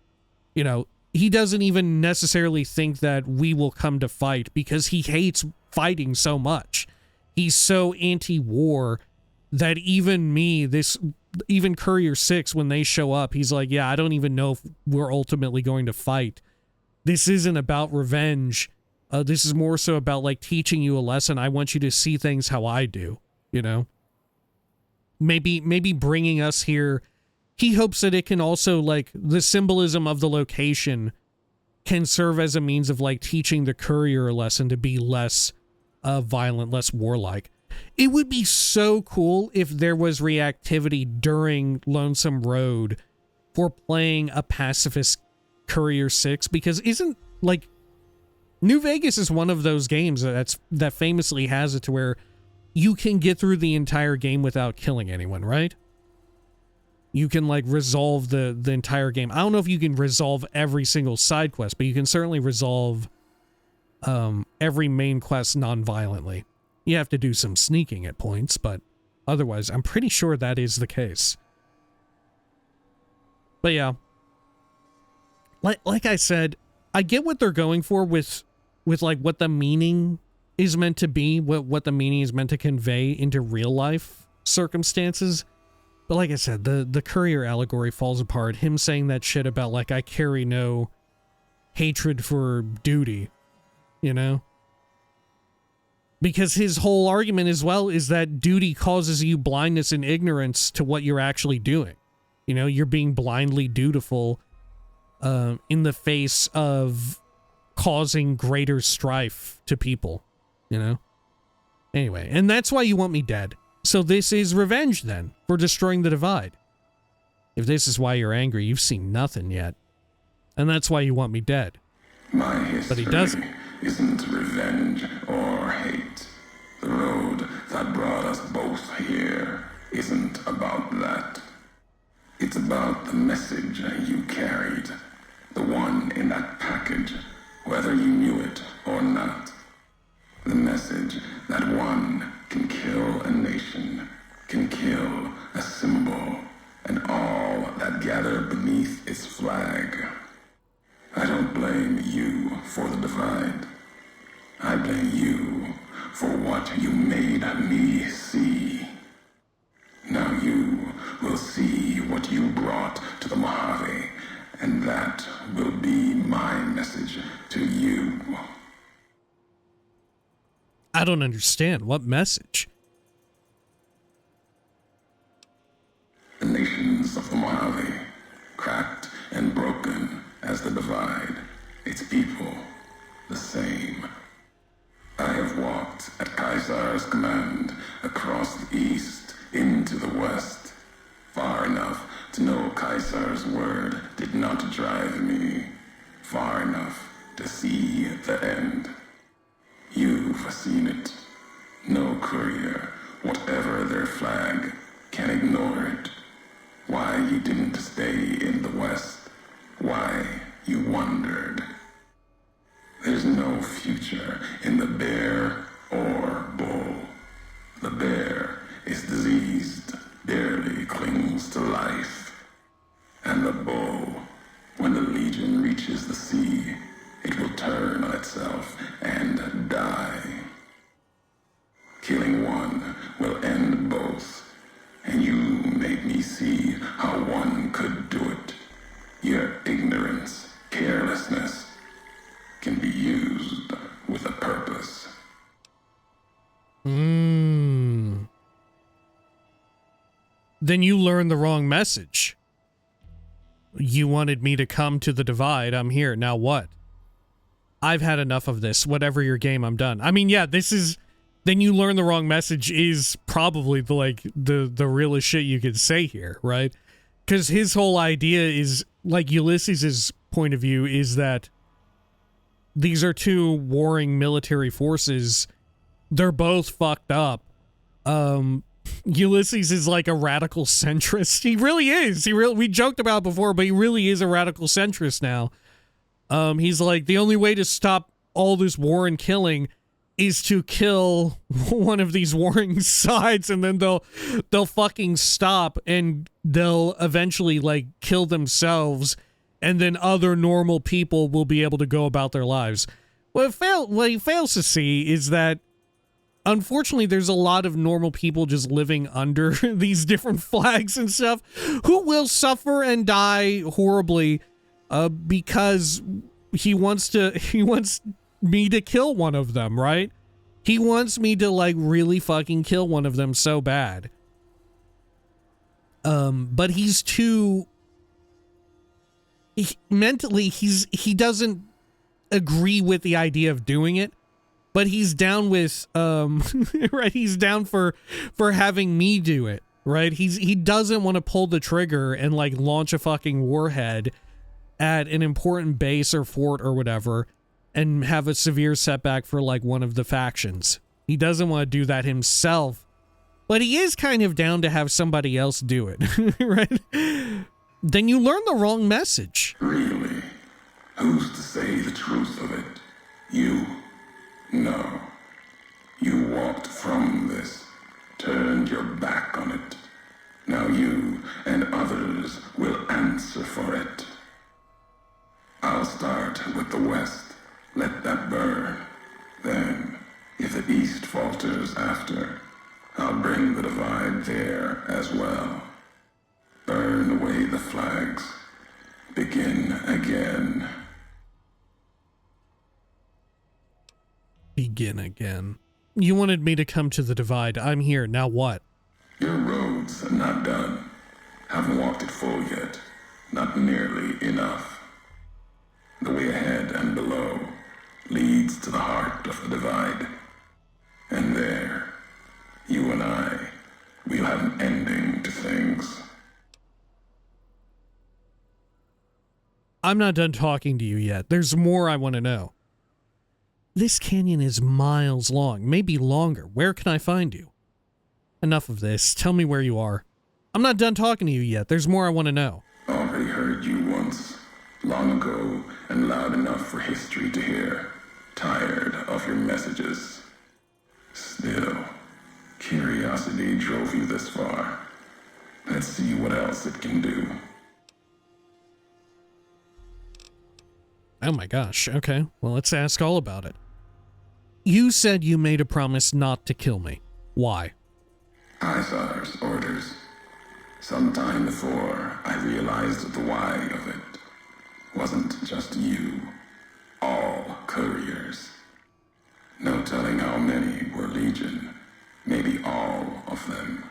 Speaker 2: you know, he doesn't even necessarily think that we will come to fight because he hates fighting so much. He's so anti-war that even Courier 6, when they show up, he's like, yeah, I don't even know if we're ultimately going to fight. This isn't about revenge. This is more so about like teaching you a lesson. I want you to see things how I do, you know? Maybe bringing us here. He hopes that it can also, like, the symbolism of the location can serve as a means of like teaching the courier a lesson to be less violent, less warlike. It would be so cool if there was reactivity during Lonesome Road for playing a pacifist Courier 6, because isn't, like, New Vegas is one of those games that famously has it to where you can get through the entire game without killing anyone, right? You can, like, resolve the entire game. I don't know if you can resolve every single side quest, but you can certainly resolve every main quest non-violently. You have to do some sneaking at points, but otherwise, I'm pretty sure that is the case. But yeah. Like I said, I get what they're going for with like what the meaning is meant to be, what the meaning is meant to convey into real life circumstances. But like I said, the courier allegory falls apart. Him saying that shit about like, I carry no hatred for duty, you know? Because his whole argument as well is that duty causes you blindness and ignorance to what you're actually doing. You know, you're being blindly dutiful in the face of causing greater strife to people, you know? Anyway, and that's why you want me dead. So this is revenge, then, for destroying the divide. If this is why you're angry, you've seen nothing yet. And that's why you want me dead.
Speaker 4: My history
Speaker 2: but he doesn't.
Speaker 4: Isn't revenge or hate. The road that brought us both here isn't about that. It's about the message you carried. The one in that package, whether you knew it or not. The message that one can kill a nation, can kill a symbol, and all that gather beneath its flag. I don't blame you for the divide. I blame you for what you made me see. Now you will see what you brought to the Mojave, and that will be my message to you.
Speaker 2: I don't understand. What message?
Speaker 4: The nations of the Mojave, cracked and broken as the divide, its people the same. I have walked at Caesar's command across the east into the west, far enough to know Caesar's word did not drive me, far enough to see the end. you've seen it. No courier, whatever their flag, can ignore it. Why you didn't stay in the West, why you wondered. There's no future in the bear or bull. The bear is diseased, barely clings to life. And the bull, when the legion reaches the sea, it will turn on itself and die. Killing one will end both, and you made me see how one could do it. Your ignorance, carelessness, can be used with a purpose.
Speaker 2: Then you learned the wrong message. You wanted me to come to the divide. I'm here. Now what? I've had enough of this. Whatever your game, I'm done. I mean, yeah, this is... Then you learn the wrong message is probably the realest shit you could say here, right? Because his whole idea is, like, Ulysses' point of view is that these are two warring military forces. They're both fucked up. Ulysses is like a radical centrist. He really is. We joked about it before, but he really is a radical centrist now. He's like, the only way to stop all this war and killing is to kill one of these warring sides, and then they'll fucking stop, and they'll eventually, like, kill themselves, and then other normal people will be able to go about their lives. What he fails to see is that, unfortunately, there's a lot of normal people just living under these different flags and stuff who will suffer and die horribly because he wants me to kill one of them, right? He wants me to, like, really fucking kill one of them so bad. But he's too... mentally, he doesn't agree with the idea of doing it, but he's down with, right, he's down for having me do it, right? He doesn't want to pull the trigger and, like, launch a fucking warhead at an important base or fort or whatever, and have a severe setback for, like, one of the factions. He doesn't want to do that himself, but he is kind of down to have somebody else do it, right? Then you learn the wrong message.
Speaker 4: Really? Who's to say the truth of it? You? No. You walked from this, turned your back on it. Now you and others will answer for it. I'll start with the West. Let that burn. Then, if the East falters after, I'll bring the divide there as well. Burn away the flags. Begin again.
Speaker 2: Begin again. You wanted me to come to the divide. I'm here. Now what?
Speaker 4: Your road's not done. Haven't walked it full yet. Not nearly enough. The way ahead and below leads to the heart of the divide. And there, you and we'll have an ending to things.
Speaker 2: I'm not done talking to you yet. There's more I want to know. This canyon is miles long, maybe longer. Where can I find you? Enough of this. Tell me where you are. I'm not done talking to you yet. There's more I want to know.
Speaker 4: Already heard you once, long ago, and loud enough for history to hear. Tired of your messages. Still, curiosity drove you this far. Let's see what else it can do.
Speaker 2: Oh my gosh, okay. Well, let's ask all about it. You said you made a promise not to kill me. Why?
Speaker 4: Isar's orders. Sometime before I realized the why of it. Wasn't just you. All couriers. No telling how many were Legion. Maybe all of them.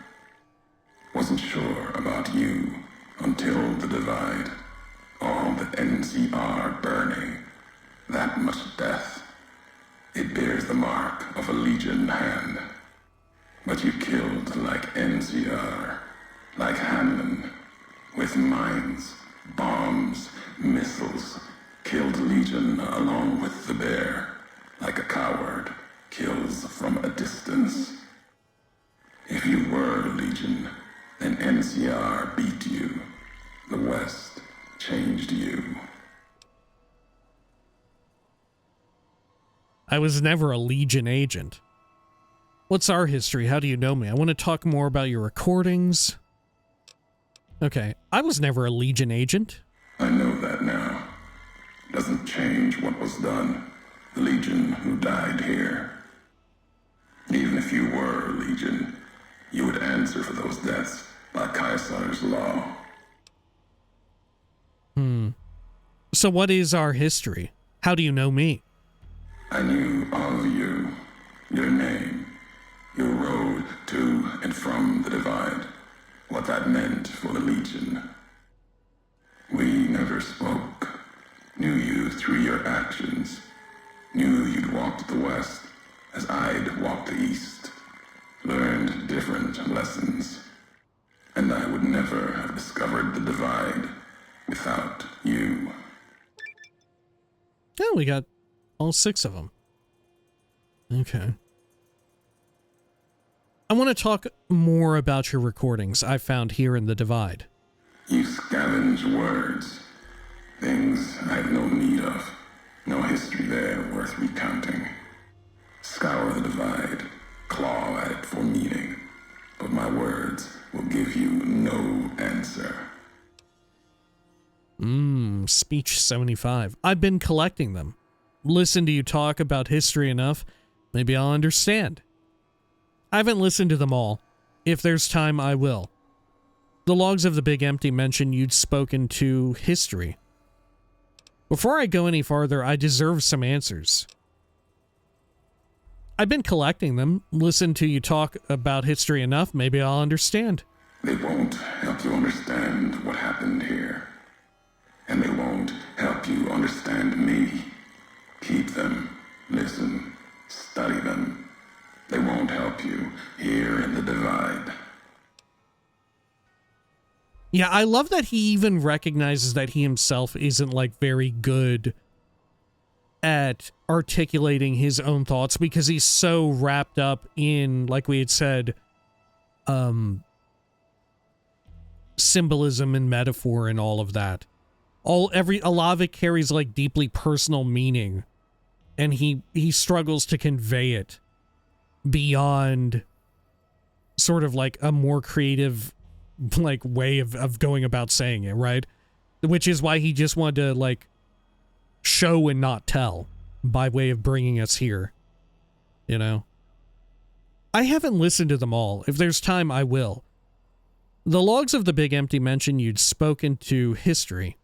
Speaker 4: Wasn't sure about you until the divide. All the NCR burning. That much death. It bears the mark of a Legion hand. But you killed like NCR. Like Hanlon. With mines, bombs, missiles. Killed Legion along with the bear. Like a coward kills a distance. If you were Legion, then NCR beat you. The West changed you.
Speaker 2: I was never a Legion agent. What's our history? How do you know me? I want to talk more about your recordings. Okay, I was never a Legion agent.
Speaker 4: I know that now. Doesn't change what was done. The Legion who died here. Even if you were Legion, you would answer for those deaths by Caesar's law.
Speaker 2: So what is our history? How do you know me?
Speaker 4: I knew all of you, your name, your road to and from the Divide, what that meant for the Legion. We never spoke, knew you through your actions, knew you'd walked the West as I'd walked the East, learned different lessons, and I would never have discovered the Divide without you.
Speaker 2: Oh, we got all 6 of them. Okay. I want to talk more about your recordings I found here in the Divide.
Speaker 4: You scavenge words, things I have no need of, no history there worth recounting. Scour the Divide, claw at it for meaning, but my words will give you no answer.
Speaker 2: Speech 75. I've been collecting them. Listen to you talk about history enough, maybe I'll understand. I haven't listened to them all. If there's time, I will. The logs of the Big Empty mention you'd spoken to history. Before I go any farther, I deserve some answers. I've been collecting them. Listen to you talk about history enough, maybe I'll understand.
Speaker 4: They won't help you understand what happened here. And they won't help you understand me. Keep them, listen, study them. They won't help you here in the Divide.
Speaker 2: Yeah, I love that he even recognizes that he himself isn't, like, very good at articulating his own thoughts because he's so wrapped up in, like we had said, symbolism and metaphor and all of that. A lot of it carries, like, deeply personal meaning, and he struggles to convey it beyond sort of like a more creative, like, way of going about saying it, right? Which is why he just wanted to, like, show and not tell by way of bringing us here, you know? I haven't listened to them all. If there's time, I will. The logs of the Big Empty mention you'd spoken to history.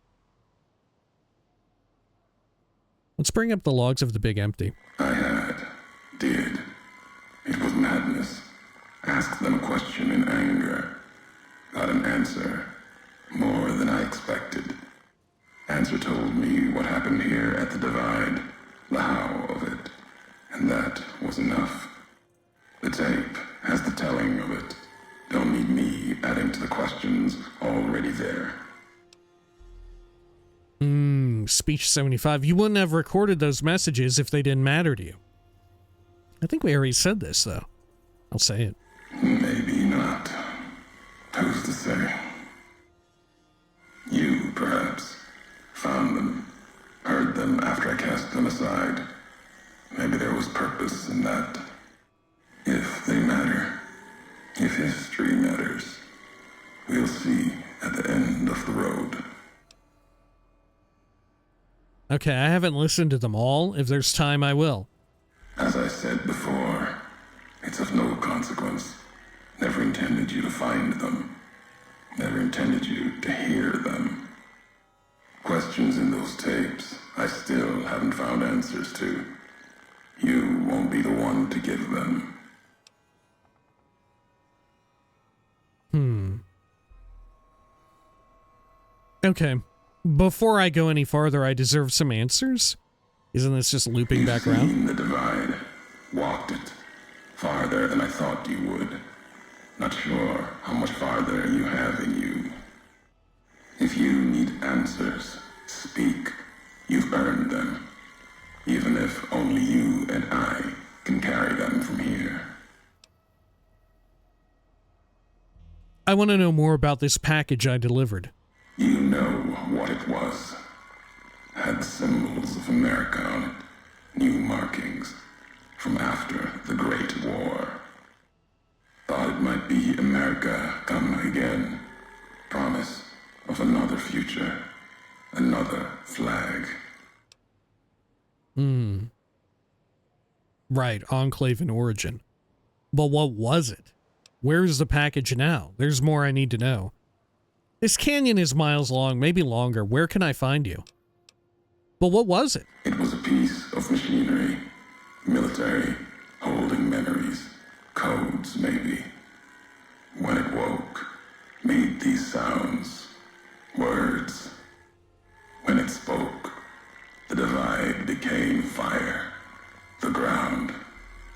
Speaker 2: Let's bring up the logs of the Big Empty.
Speaker 4: I did. It was madness. Asked them a question in anger. Got an answer. More than I expected. Answer told me what happened here at the Divide, the how of it, and that was enough. The tape has the telling of it. Don't need me adding to the questions already there.
Speaker 2: Speech 75. You wouldn't have recorded those messages if they didn't matter to you. I think we already said this, though. I'll say it.
Speaker 4: Maybe not. Who's to say? You, perhaps, found them, heard them after I cast them aside. Maybe there was purpose in that. If they matter, if history matters, we'll see at the end of the road.
Speaker 2: Okay, I haven't listened to them all. If there's time, I will.
Speaker 4: As I said before, it's of no consequence. Never intended you to find them. Never intended you to hear them. Questions in those tapes I still haven't found answers to. You won't be the one to give them.
Speaker 2: Okay. Before I go any farther, I deserve some answers? Isn't this just looping back around?
Speaker 4: You've seen the Divide. Walked it. Farther than I thought you would. Not sure how much farther you have in you. If you need answers, speak. You've earned them. Even if only you and I can carry them from here.
Speaker 2: I want to know more about this package I delivered.
Speaker 4: You know what it was. Had symbols of America on it. New markings from after the Great War. Thought it might be America come again. Promise of another future. Another flag.
Speaker 2: Right, Enclave and Origin. But what was it? Where's the package now? There's more I need to know. This canyon is miles long, maybe longer. Where can I find you? But what was it?
Speaker 4: It was a piece of machinery. Military. Holding memories. Codes, maybe. When it woke, made these sounds. Words. When it spoke, the divide became fire. The ground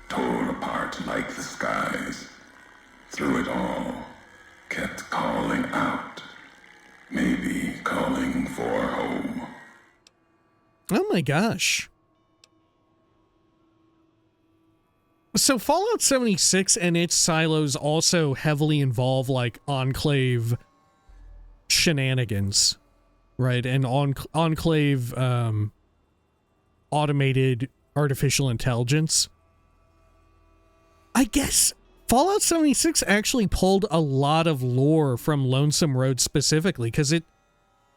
Speaker 4: tore apart like the skies. Through it all, kept calling out. Maybe calling for home.
Speaker 2: Oh my gosh. So Fallout 76 and its silos also heavily involve like Enclave shenanigans, right? And Enclave automated artificial intelligence. I guess Fallout 76 actually pulled a lot of lore from Lonesome Road specifically, because it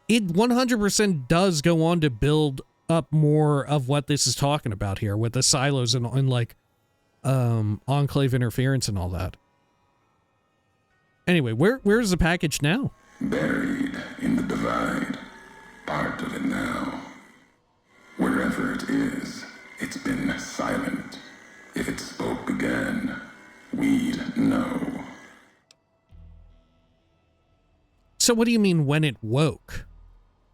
Speaker 2: 100% does go on to build up more of what this is talking about here with the silos and like Enclave interference and all that. Anyway, where's the package now?
Speaker 4: Buried in the divide. Part of it now. Wherever it is, it's been silent. If it spoke again, we'd know.
Speaker 2: So what do you mean when it woke?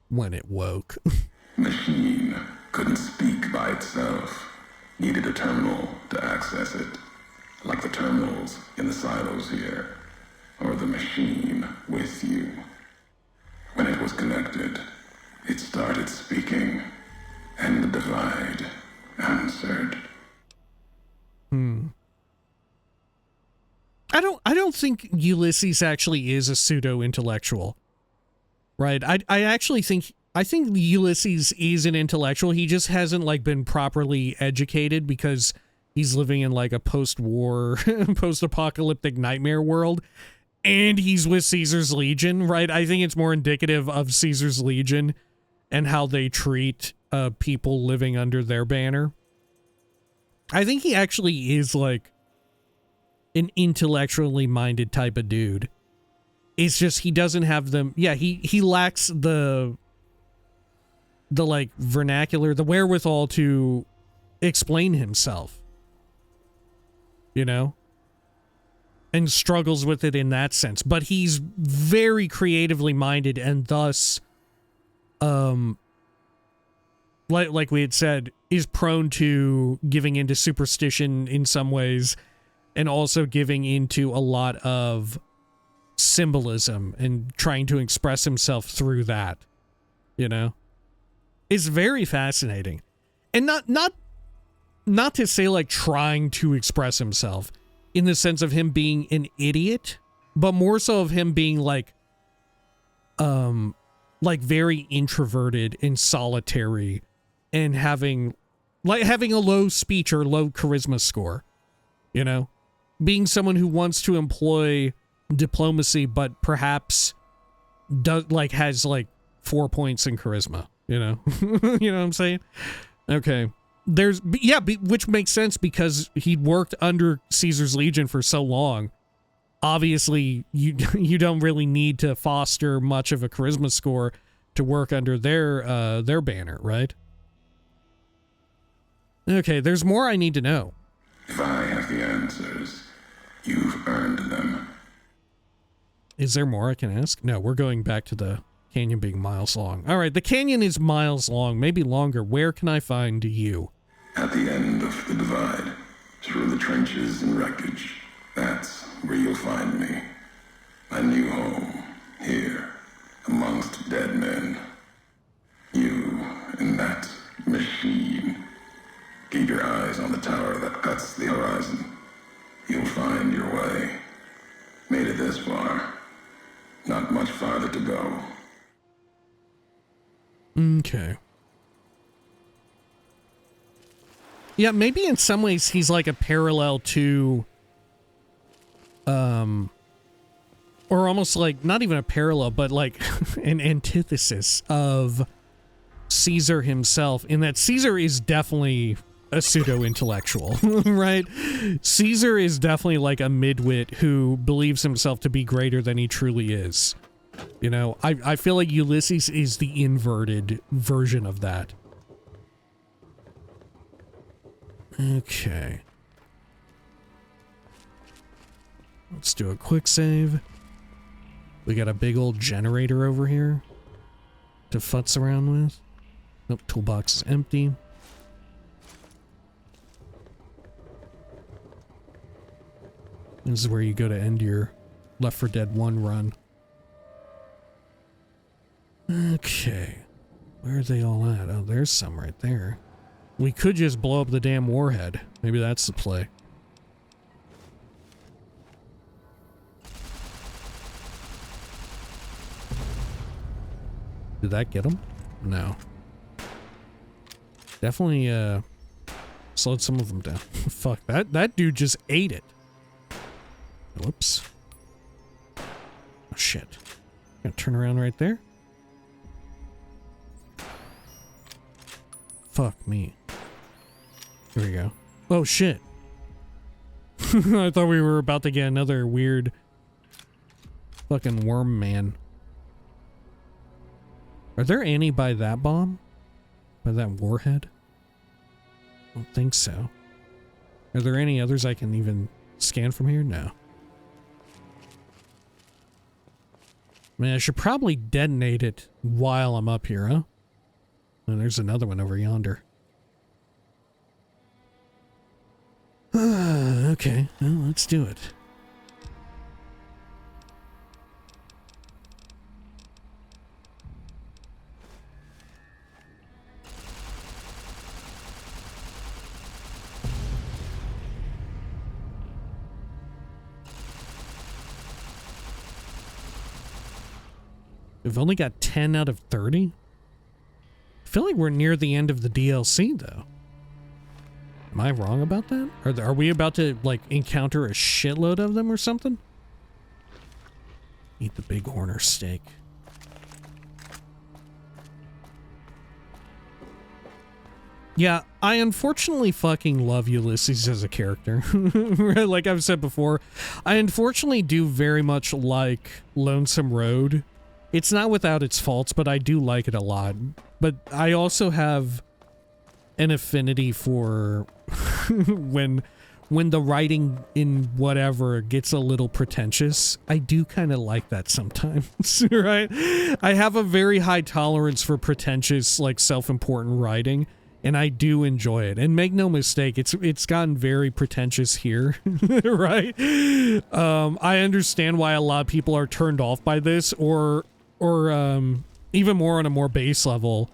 Speaker 2: When it woke.
Speaker 4: Machine couldn't speak by itself. Needed a terminal to access it. Like the terminals in the silos here. Or the machine with you. When it was connected, it started speaking. And the divide answered.
Speaker 2: I don't think Ulysses actually is a pseudo-intellectual. Right? I actually think Ulysses is an intellectual. He just hasn't like been properly educated because he's living in like a post-war, post-apocalyptic nightmare world. And he's with Caesar's Legion, right? I think it's more indicative of Caesar's Legion and how they treat people living under their banner. I think he actually is like an intellectually minded type of dude. It's just he doesn't have them. Yeah, he lacks the like vernacular, the wherewithal to explain himself. You know? And struggles with it in that sense. But he's very creatively minded and thus like we had said, is prone to giving into superstition in some ways and also giving into a lot of symbolism and trying to express himself through that, you know? It's very fascinating. And not to say like trying to express himself in the sense of him being an idiot, but more so of him being like very introverted and solitary and having a low speech or low charisma score, you know? Being someone who wants to employ diplomacy, but perhaps has 4 points in charisma, you know? You know what I'm saying? Okay. Which makes sense because he'd worked under Caesar's Legion for so long. Obviously, you don't really need to foster much of a charisma score to work under their banner, right? Okay, there's more I need to know.
Speaker 4: If I have the answers, you've earned them.
Speaker 2: Is there more I can ask? No, we're going back to the canyon being miles long. All right, the canyon is miles long, maybe longer. Where can I find you?
Speaker 4: At the end of the divide, through the trenches and wreckage, that's where you'll find me. My new home, here, amongst dead men. You and that machine. Keep your eyes on the tower that cuts the horizon. You'll find your way. Made it this far. Not much farther to go.
Speaker 2: Okay. Yeah, maybe in some ways he's like a parallel to, or almost like, not even a parallel, but like an antithesis of Caesar himself, in that Caesar is definitely a pseudo-intellectual, right? Caesar is definitely like a midwit who believes himself to be greater than he truly is. You know, I feel like Ulysses is the inverted version of that. Okay. Let's do a quick save. We got a big old generator over here to futz around with. Nope, toolbox is empty. This is where you go to end your Left 4 Dead 1 run. Okay. Where are they all at? Oh, there's some right there. We could just blow up the damn warhead. Maybe that's the play. Did that get him? No. Definitely, slowed some of them down. Fuck, that dude just ate it. Whoops. Oh, shit. Gonna turn around right there. Fuck me. Here we go. Oh, shit. I thought we were about to get another weird fucking worm man. Are there any by that bomb? By that warhead? I don't think so. Are there any others I can even scan from here? No. I mean, I should probably detonate it while I'm up here, huh? And there's another one over yonder. Okay, well, let's do it. We've only got 10 out of 30? I feel like we're near the end of the DLC, though. Am I wrong about that? Are we about to, like, encounter a shitload of them or something? Eat the big horner steak. Yeah, I unfortunately fucking love Ulysses as a character. Like I've said before, I unfortunately do very much like Lonesome Road. It's not without its faults, but I do like it a lot. But I also have an affinity for when the writing in whatever gets a little pretentious. I do kind of like that sometimes, right? I have a very high tolerance for pretentious, like, self-important writing, and I do enjoy it. And make no mistake, it's gotten very pretentious here, right? I understand why a lot of people are turned off by this, or even more on a more base level,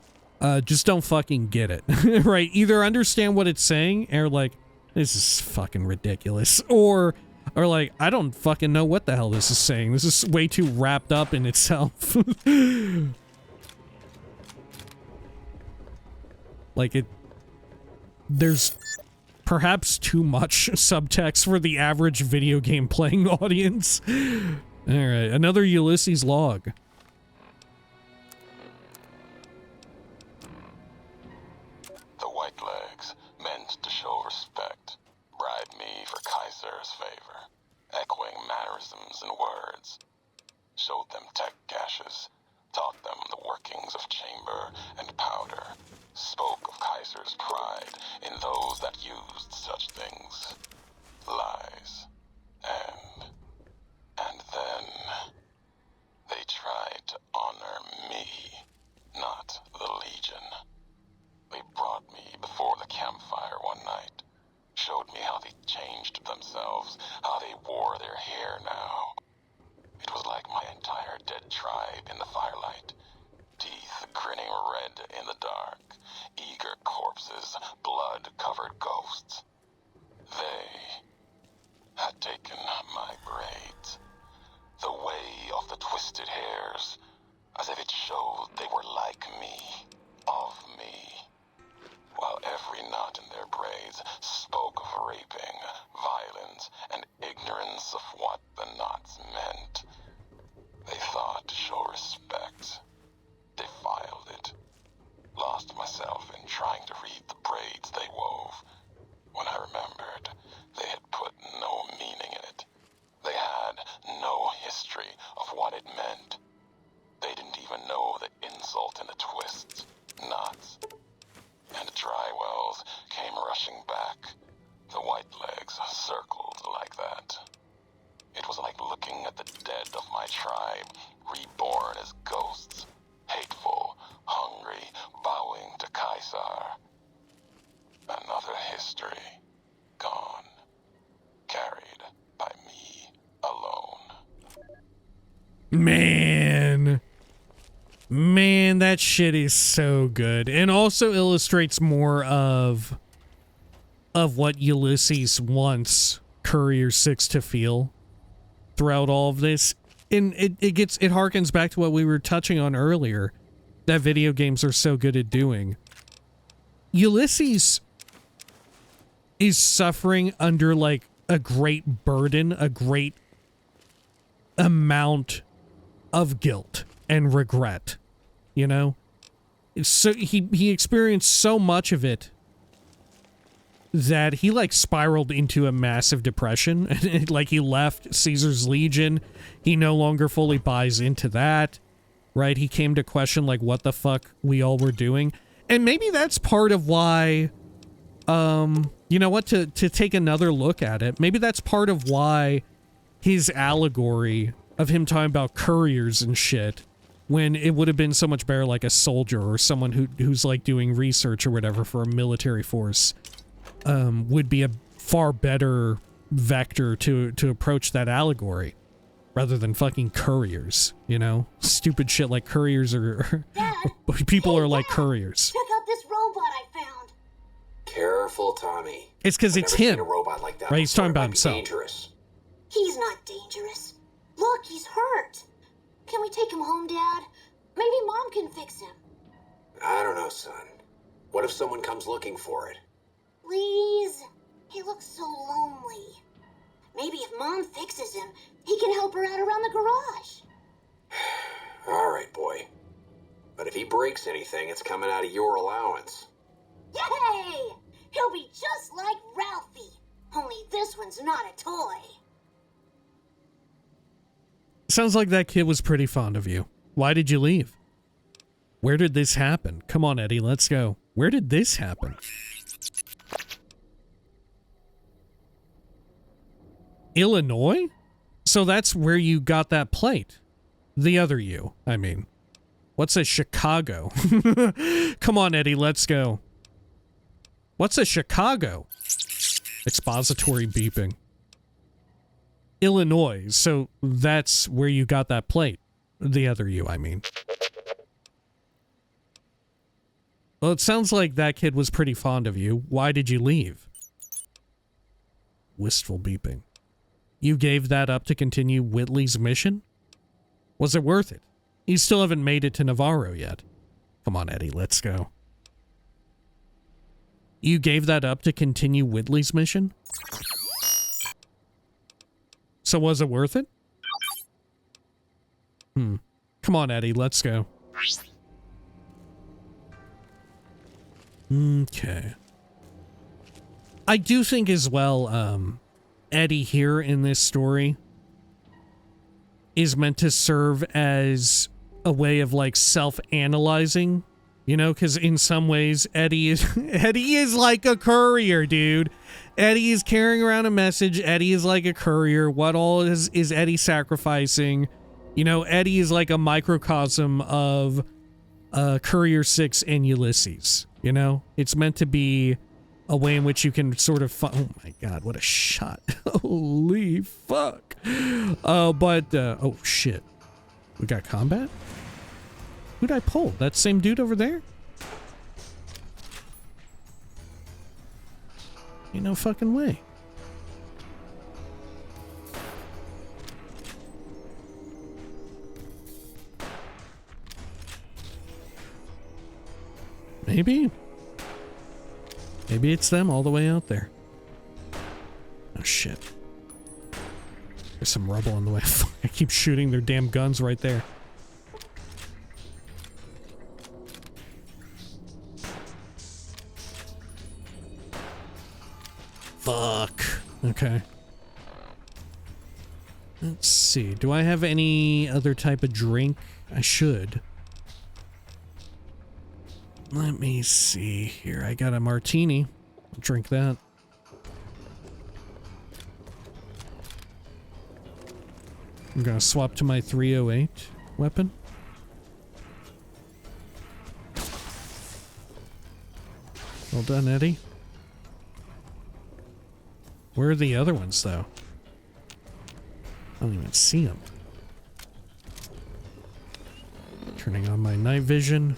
Speaker 2: just don't fucking get it, right? Either understand what it's saying, or like, this is fucking ridiculous, or like, I don't fucking know what the hell this is saying. This is way too wrapped up in itself. Like, there's perhaps too much subtext for the average video game playing audience. Alright, another Ulysses log.
Speaker 4: The white legs meant to show respect, bribed me for Kaiser's favor, echoing mannerisms and words. Showed them tech caches, taught them the workings of chamber and powder, spoke of Kaiser's pride in those that used such things. Lies. And then they tried to honor me, not the Legion. They brought me before the campfire one night, showed me how they changed themselves, how they wore their hair now. It was like my entire dead tribe in the firelight, teeth grinning red in the dark, eager corpses, blood-covered ghosts. They had taken my braids, the way of the twisted twisted hairs, as if it showed they were like me, of me, while every knot in their braids spoke of raping, violence, and ignorance of what the knots meant. They thought to show respect, defiled it, lost myself in trying to read the braids they wove, when I remembered they had put no meaning in it. They had no history of what it meant. They didn't even know the insult in the twists, knots, and the dry wells came rushing back. The white legs circled like that. It was like looking at the dead of my tribe, reborn as ghosts, hateful, hungry, bowing to Caesar. Another history, gone, carried by me alone.
Speaker 2: Man, that shit is so good, and also illustrates more of what Ulysses wants Courier 6 to feel throughout all of this. And it harkens back to what we were touching on earlier, that video games are so good at doing. Ulysses is suffering under like a great burden, a great amount of guilt and regret, you know? So he experienced so much of it that he like spiraled into a massive depression. Like he left Caesar's Legion. He no longer fully buys into that, right? He came to question like what the fuck we all were doing. And maybe that's part of why, you know what, to take another look at it, maybe that's part of why his allegory of him talking about couriers and shit, when it would have been so much better like a soldier or someone who's like doing research or whatever for a military force, would be a far better vector to approach that allegory rather than fucking couriers, you know? Stupid shit like couriers are...
Speaker 5: Dad,
Speaker 2: people are like
Speaker 5: Dad,
Speaker 2: couriers.
Speaker 5: check out this robot I found.
Speaker 3: Careful, Tommy.
Speaker 2: It's because
Speaker 3: I've
Speaker 2: it's
Speaker 3: never seen
Speaker 2: him,
Speaker 3: a robot like that
Speaker 2: right? He's
Speaker 3: before.
Speaker 2: talking
Speaker 3: It
Speaker 2: about
Speaker 3: might be
Speaker 2: himself.
Speaker 3: dangerous.
Speaker 5: He's not dangerous. Look, he's hurt. Can we take him home, Dad? Maybe Mom can fix him.
Speaker 3: I don't know, son. What if someone comes looking for it?
Speaker 5: Please? He looks so lonely. Maybe if Mom fixes him, he can help her out around the garage.
Speaker 3: All right, boy. But if he breaks anything, it's coming out of your allowance.
Speaker 5: Yay! He'll be just like Ralphie. Only this one's not a toy.
Speaker 2: Sounds like that kid was pretty fond of you. Why did you leave? Where did this happen? Come on, Eddie, let's go. Where did this happen? Illinois? So that's where you got that plate. The other you, I mean. What's a Chicago? Come on, Eddie, let's go. What's a Chicago? Expository beeping. Illinois, so that's where you got that plate. The other you, I mean. Well, it sounds like that kid was pretty fond of you. Why did you leave? Wistful beeping. You gave that up to continue Whitley's mission? Was it worth it? You still haven't made it to Navarro yet. Come on, Eddie, let's go. You gave that up to continue Whitley's mission? So was it worth it? Come on, Eddie, let's go. Okay. I do think as well, Eddie here in this story is meant to serve as a way of like self-analyzing, you know, because in some ways Eddie is like a courier, dude. Eddie is carrying around a message. Eddie is like a courier. What all is Eddie sacrificing? You know, Eddie is like a microcosm of Courier 6 and Ulysses, you know? It's meant to be a way in which you can sort of oh my god, what a shot. Holy fuck. Oh shit. We got combat? Who'd I pull? That same dude over there? Ain't no fucking way. Maybe. Maybe it's them all the way out there. Oh, shit. There's some rubble in the way. I keep shooting their damn guns right there. Fuck. Okay. Let's see. Do I have any other type of drink? I should. Let me see here. I got a martini. I'll drink that. I'm gonna swap to my 308 weapon. Well done, Eddie. Where are the other ones, though? I don't even see them. Turning on my night vision.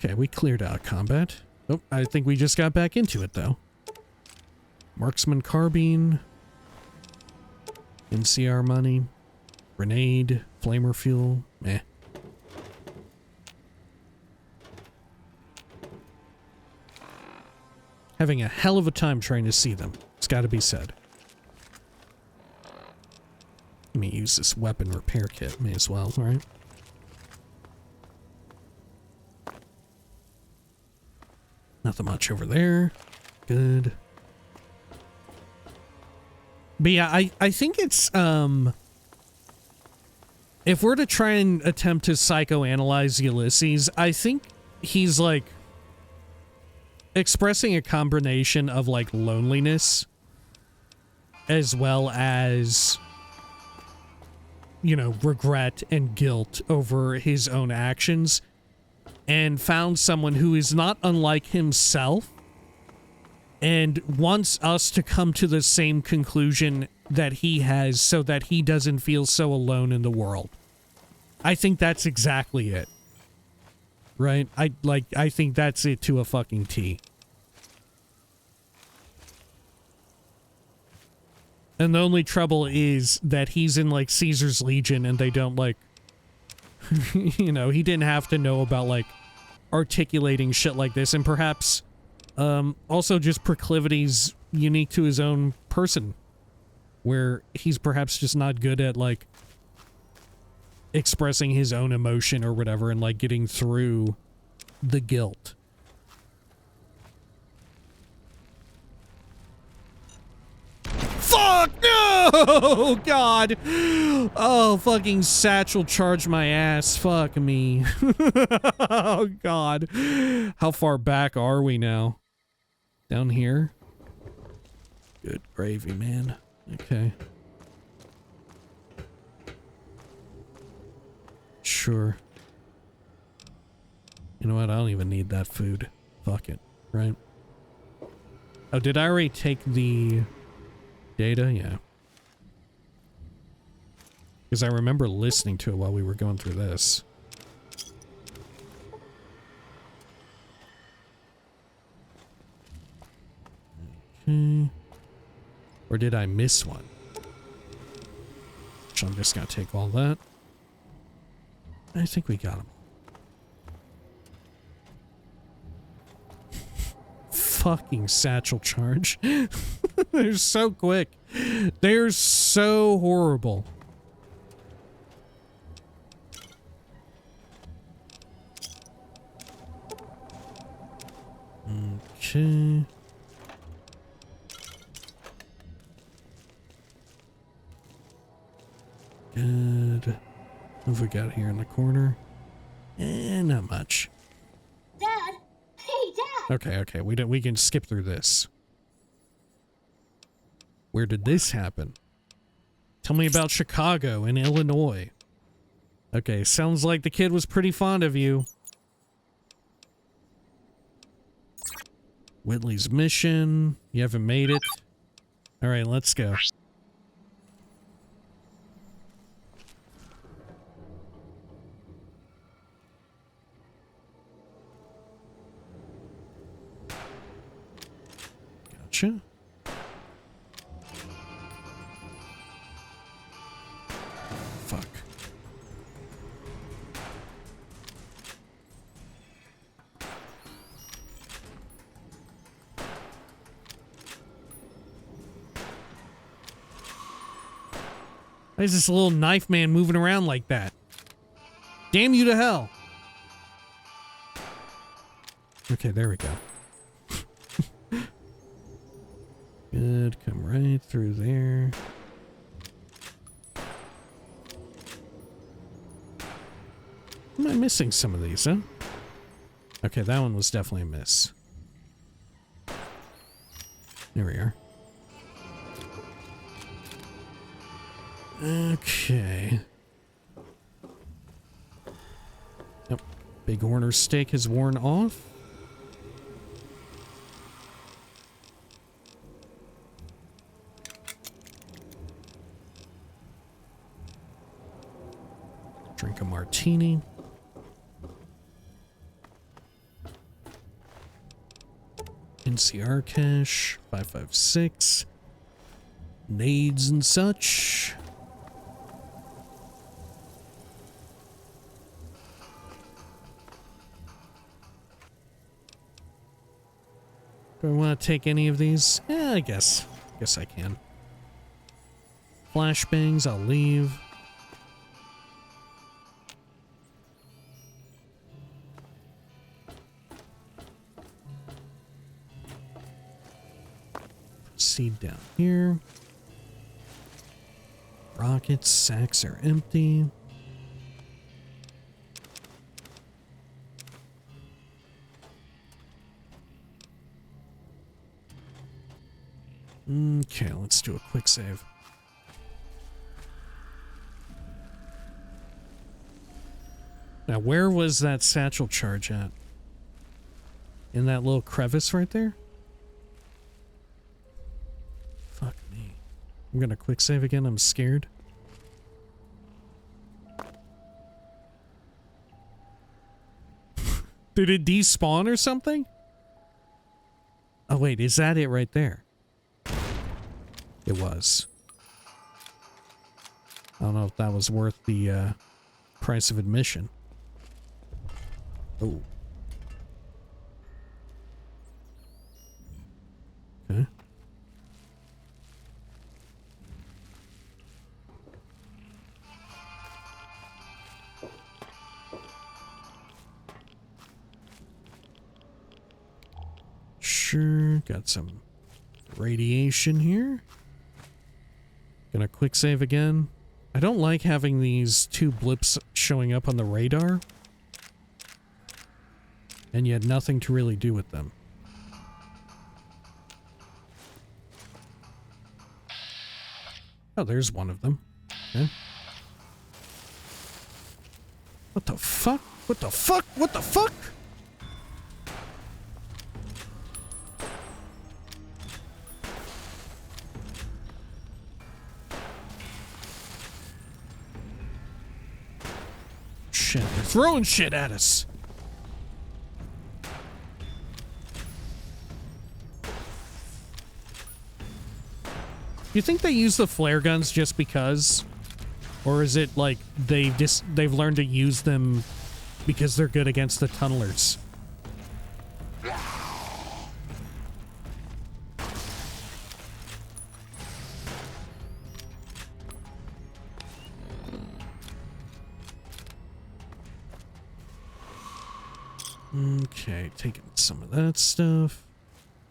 Speaker 2: Okay, we cleared out combat. Oh, I think we just got back into it, though. Marksman carbine. NCR money. Grenade. Flamer fuel. Meh. Having a hell of a time trying to see them. It's got to be said. Let me use this weapon repair kit. May as well, right? Nothing much over there. Good. But yeah, I think it's, if we're to try and attempt to psychoanalyze Ulysses, I think he's, like, expressing a combination of, like, loneliness as well as, you know, regret and guilt over his own actions, and found someone who is not unlike himself and wants us to come to the same conclusion that he has so that he doesn't feel so alone in the world. I think that's exactly it. Right? I think that's it to a fucking T. And the only trouble is that he's in, like, Caesar's Legion and they don't, like, you know, he didn't have to know about, like, articulating shit like this, and perhaps, also just proclivities unique to his own person, where he's perhaps just not good at, like, expressing his own emotion or whatever and, like, getting through the guilt. Fuck! No! God! Oh, fucking satchel charged my ass. Fuck me. Oh, God. How far back are we now? Down here? Good gravy, man. Okay. Sure. You know what? I don't even need that food. Fuck it. Right? Oh, did I already take the data? Yeah. Because I remember listening to it while we were going through this. Okay. Or did I miss one? So I'm just gonna take all that. I think we got them. Fucking satchel charge. They're so quick. They're so horrible. Okay. Good. What have we got here in the corner? Not much.
Speaker 5: Dad! Hey, Dad!
Speaker 2: Okay, we can skip through this. Where did this happen? Tell me about Chicago and Illinois. Okay, sounds like the kid was pretty fond of you. Whitley's mission. You haven't made it. Alright, let's go. Gotcha. Fuck. Why is this little knife man moving around like that? Damn you to hell. Okay, there we go. Good, come right through there. Am I missing some of these, huh? Okay, that one was definitely a miss. There we are. Okay. Yep. Big Horner's steak has worn off. Drink a martini. NCR cache, 556. Nades and such. Do I want to take any of these? Yeah, I guess. Guess I can. Flashbangs, I'll leave. Proceed down here. Rockets, sacks are empty. Okay, let's do a quick save. Now, where was that satchel charge at? In that little crevice right there? Fuck me. I'm gonna quick save again, I'm scared. Did it despawn or something? Oh wait, is that it right there? It was. I don't know if that was worth the price of admission. Oh. Okay. Sure, got some radiation here. Gonna quick save again. I don't like having these two blips showing up on the radar. And yet nothing to really do with them. Oh, there's one of them. Okay. What the fuck? What the fuck? What the fuck? Shit, they're throwing shit at us. You think they use the flare guns just because? Or is it like they've learned to use them because they're good against the tunnelers? Okay, taking some of that stuff.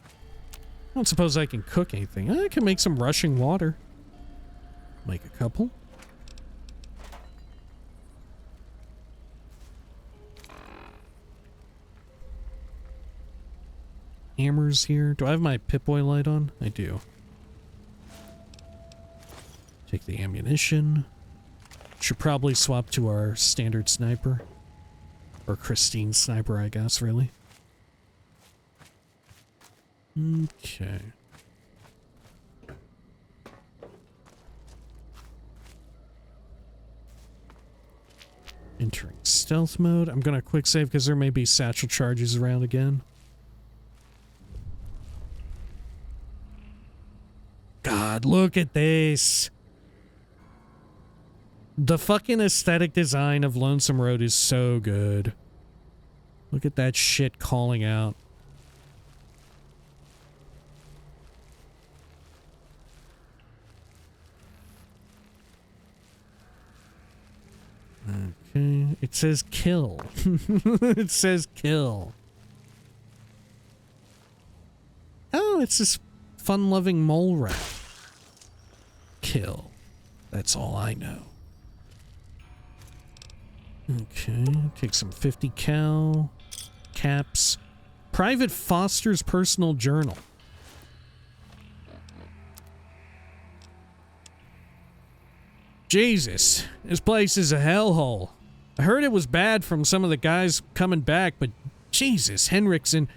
Speaker 2: I don't suppose I can cook anything. I can make some rushing water. Make a couple. Hammers here. Do I have my Pip-Boy light on? I do. Take the ammunition. Should probably swap to our standard sniper. Or Christine sniper, I guess, really. Okay. Entering stealth mode. I'm gonna quick save because there may be satchel charges around again. God, look at this. The fucking aesthetic design of Lonesome Road is so good. Look at that shit calling out. It says kill. It says kill. Oh, it's this fun-loving mole rat. Kill. That's all I know. Okay, take some 50 cal. Caps. Private Foster's personal journal. Jesus, this place is a hellhole. I heard it was bad from some of the guys coming back, but Jesus, Henriksen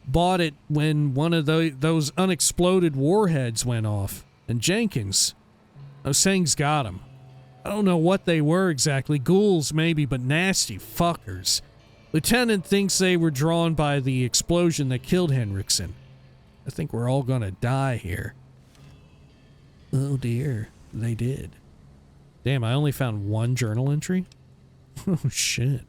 Speaker 2: bought it when one of those unexploded warheads went off. And Jenkins, those things got him. I don't know what they were exactly, ghouls maybe, but nasty fuckers. Lieutenant thinks they were drawn by the explosion that killed Henriksen. I think we're all gonna die here. Oh dear, they did. Damn, I only found one journal entry? Oh shit.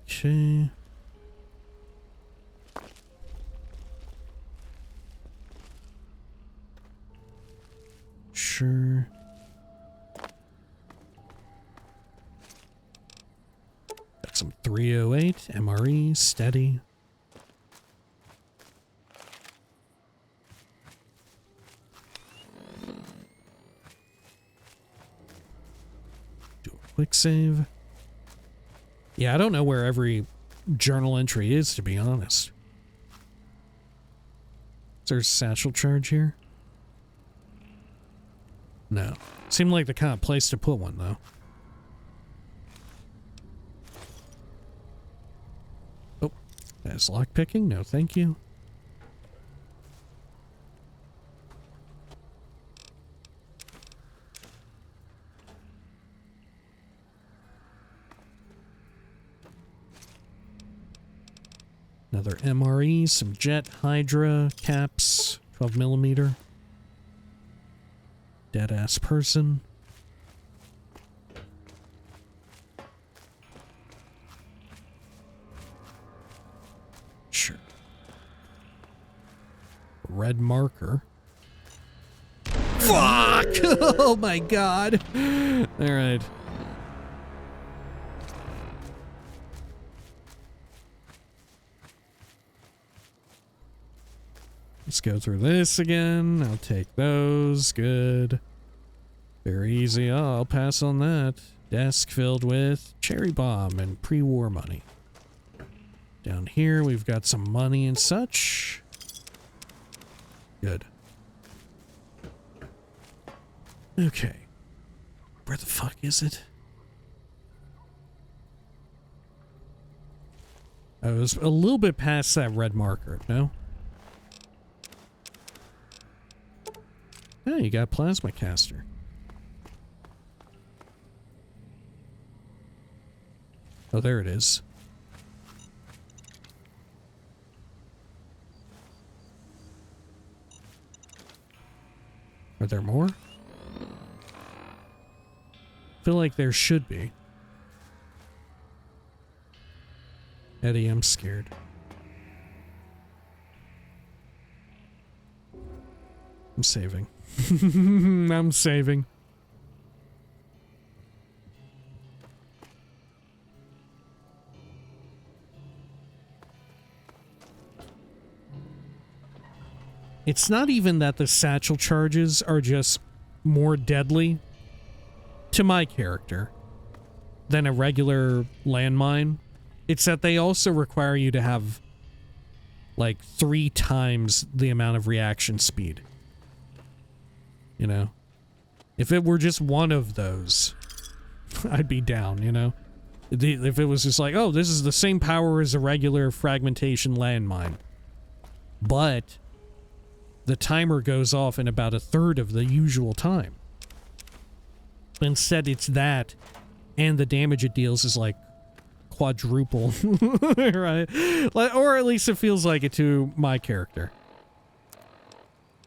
Speaker 2: Okay. Sure. Got some 308 MRE steady. Do a quick save. Yeah, I don't know where every journal entry is, to be honest. Is there a satchel charge here? No. Seemed like the kind of place to put one, though. Oh, that's lockpicking? No, thank you. Another MRE, some jet, Hydra, caps, 12 millimeter. Dead-ass person. Sure. Red marker. Fuck! Oh my god. Alright. Let's go through this again. I'll take those. Good. Very easy. Oh, I'll pass on that. Desk filled with cherry bomb and pre-war money. Down here, we've got some money and such. Good. Okay. Where the fuck is it? I was a little bit past that red marker, no? Oh, you got a plasma caster. Oh, there it is. Are there more? I feel like there should be. Eddie, I'm scared. I'm saving. I'm saving. It's not even that the satchel charges are just more deadly to my character than a regular landmine. It's that they also require you to have like 3 times the amount of reaction speed. You know? If it were just one of those, I'd be down, you know? If it was just like, oh, this is the same power as a regular fragmentation landmine. But the timer goes off in about 1/3 of the usual time. Instead, it's that, and the damage it deals is like quadruple, right? Or at least it feels like it to my character,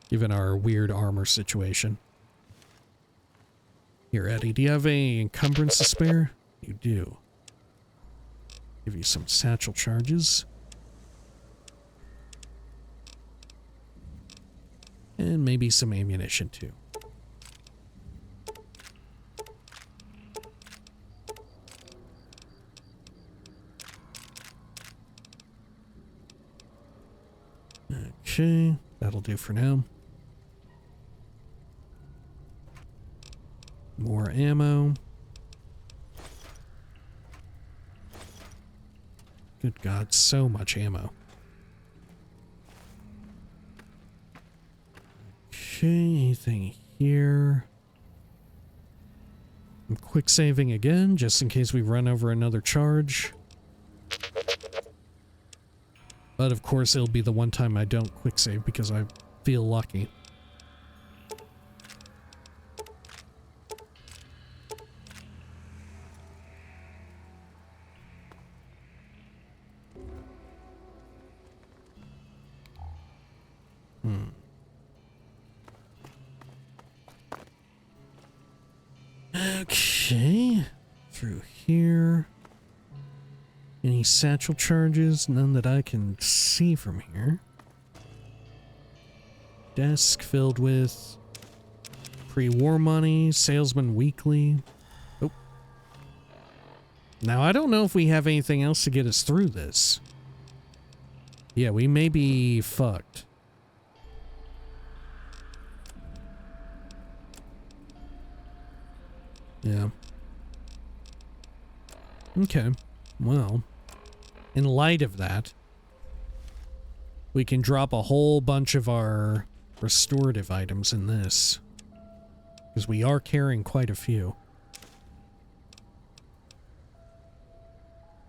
Speaker 2: given our weird armor situation. Here, Eddie, do you have a encumbrance to spare? You do. Give you some satchel charges. And maybe some ammunition too. Okay, that'll do for now. More ammo. Good God, so much ammo. Okay, anything here? I'm quick saving again, just in case we run over another charge. But of course, it'll be the one time I don't quick save because I feel lucky. Okay, through here. Any satchel charges? None that I can see from here. Desk filled with pre-war money, salesman weekly. Oh. Now, I don't know if we have anything else to get us through this. Yeah, we may be fucked. Yeah. Okay. Well, in light of that, we can drop a whole bunch of our restorative items in this. Because we are carrying quite a few.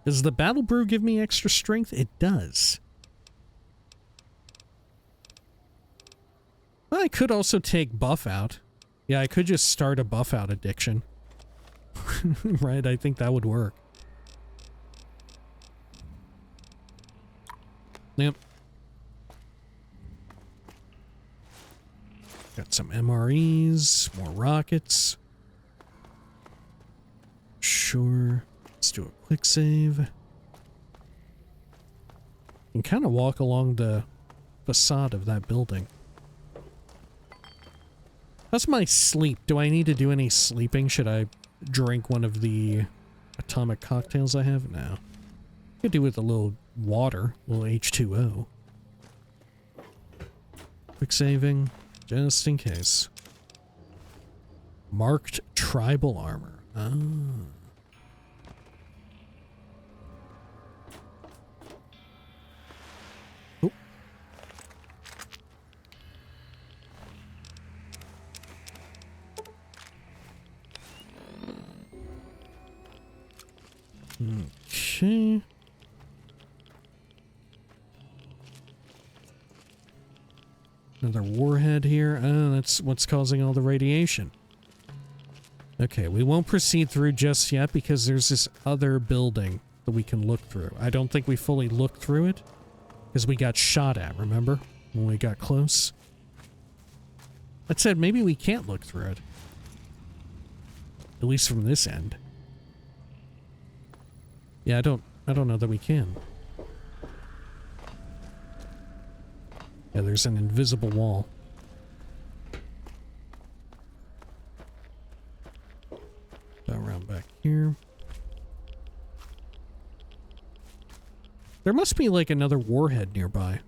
Speaker 2: Does the battle brew give me extra strength? It does. Well, I could also take buff out. Yeah, I could just start a buff out addiction. Right, I think that would work. Yep. Got some MREs, more rockets. Sure. Let's do a quick save. You can kind of walk along the facade of that building. How's my sleep? Do I need to do any sleeping? Should I drink one of the atomic cocktails I have? No. Could do with a little water, a little H2O. Quick saving, just in case. Marked tribal armor. Ah. Oh. Okay. Another warhead here. Oh, that's what's causing all the radiation. Okay, we won't proceed through just yet because there's this other building that we can look through. I don't think we fully looked through it because we got shot at, remember? When we got close. That said, maybe we can't look through it. At least from this end. Yeah, I don't know that we can. Yeah, there's an invisible wall. Go around back here. There must be like another warhead nearby.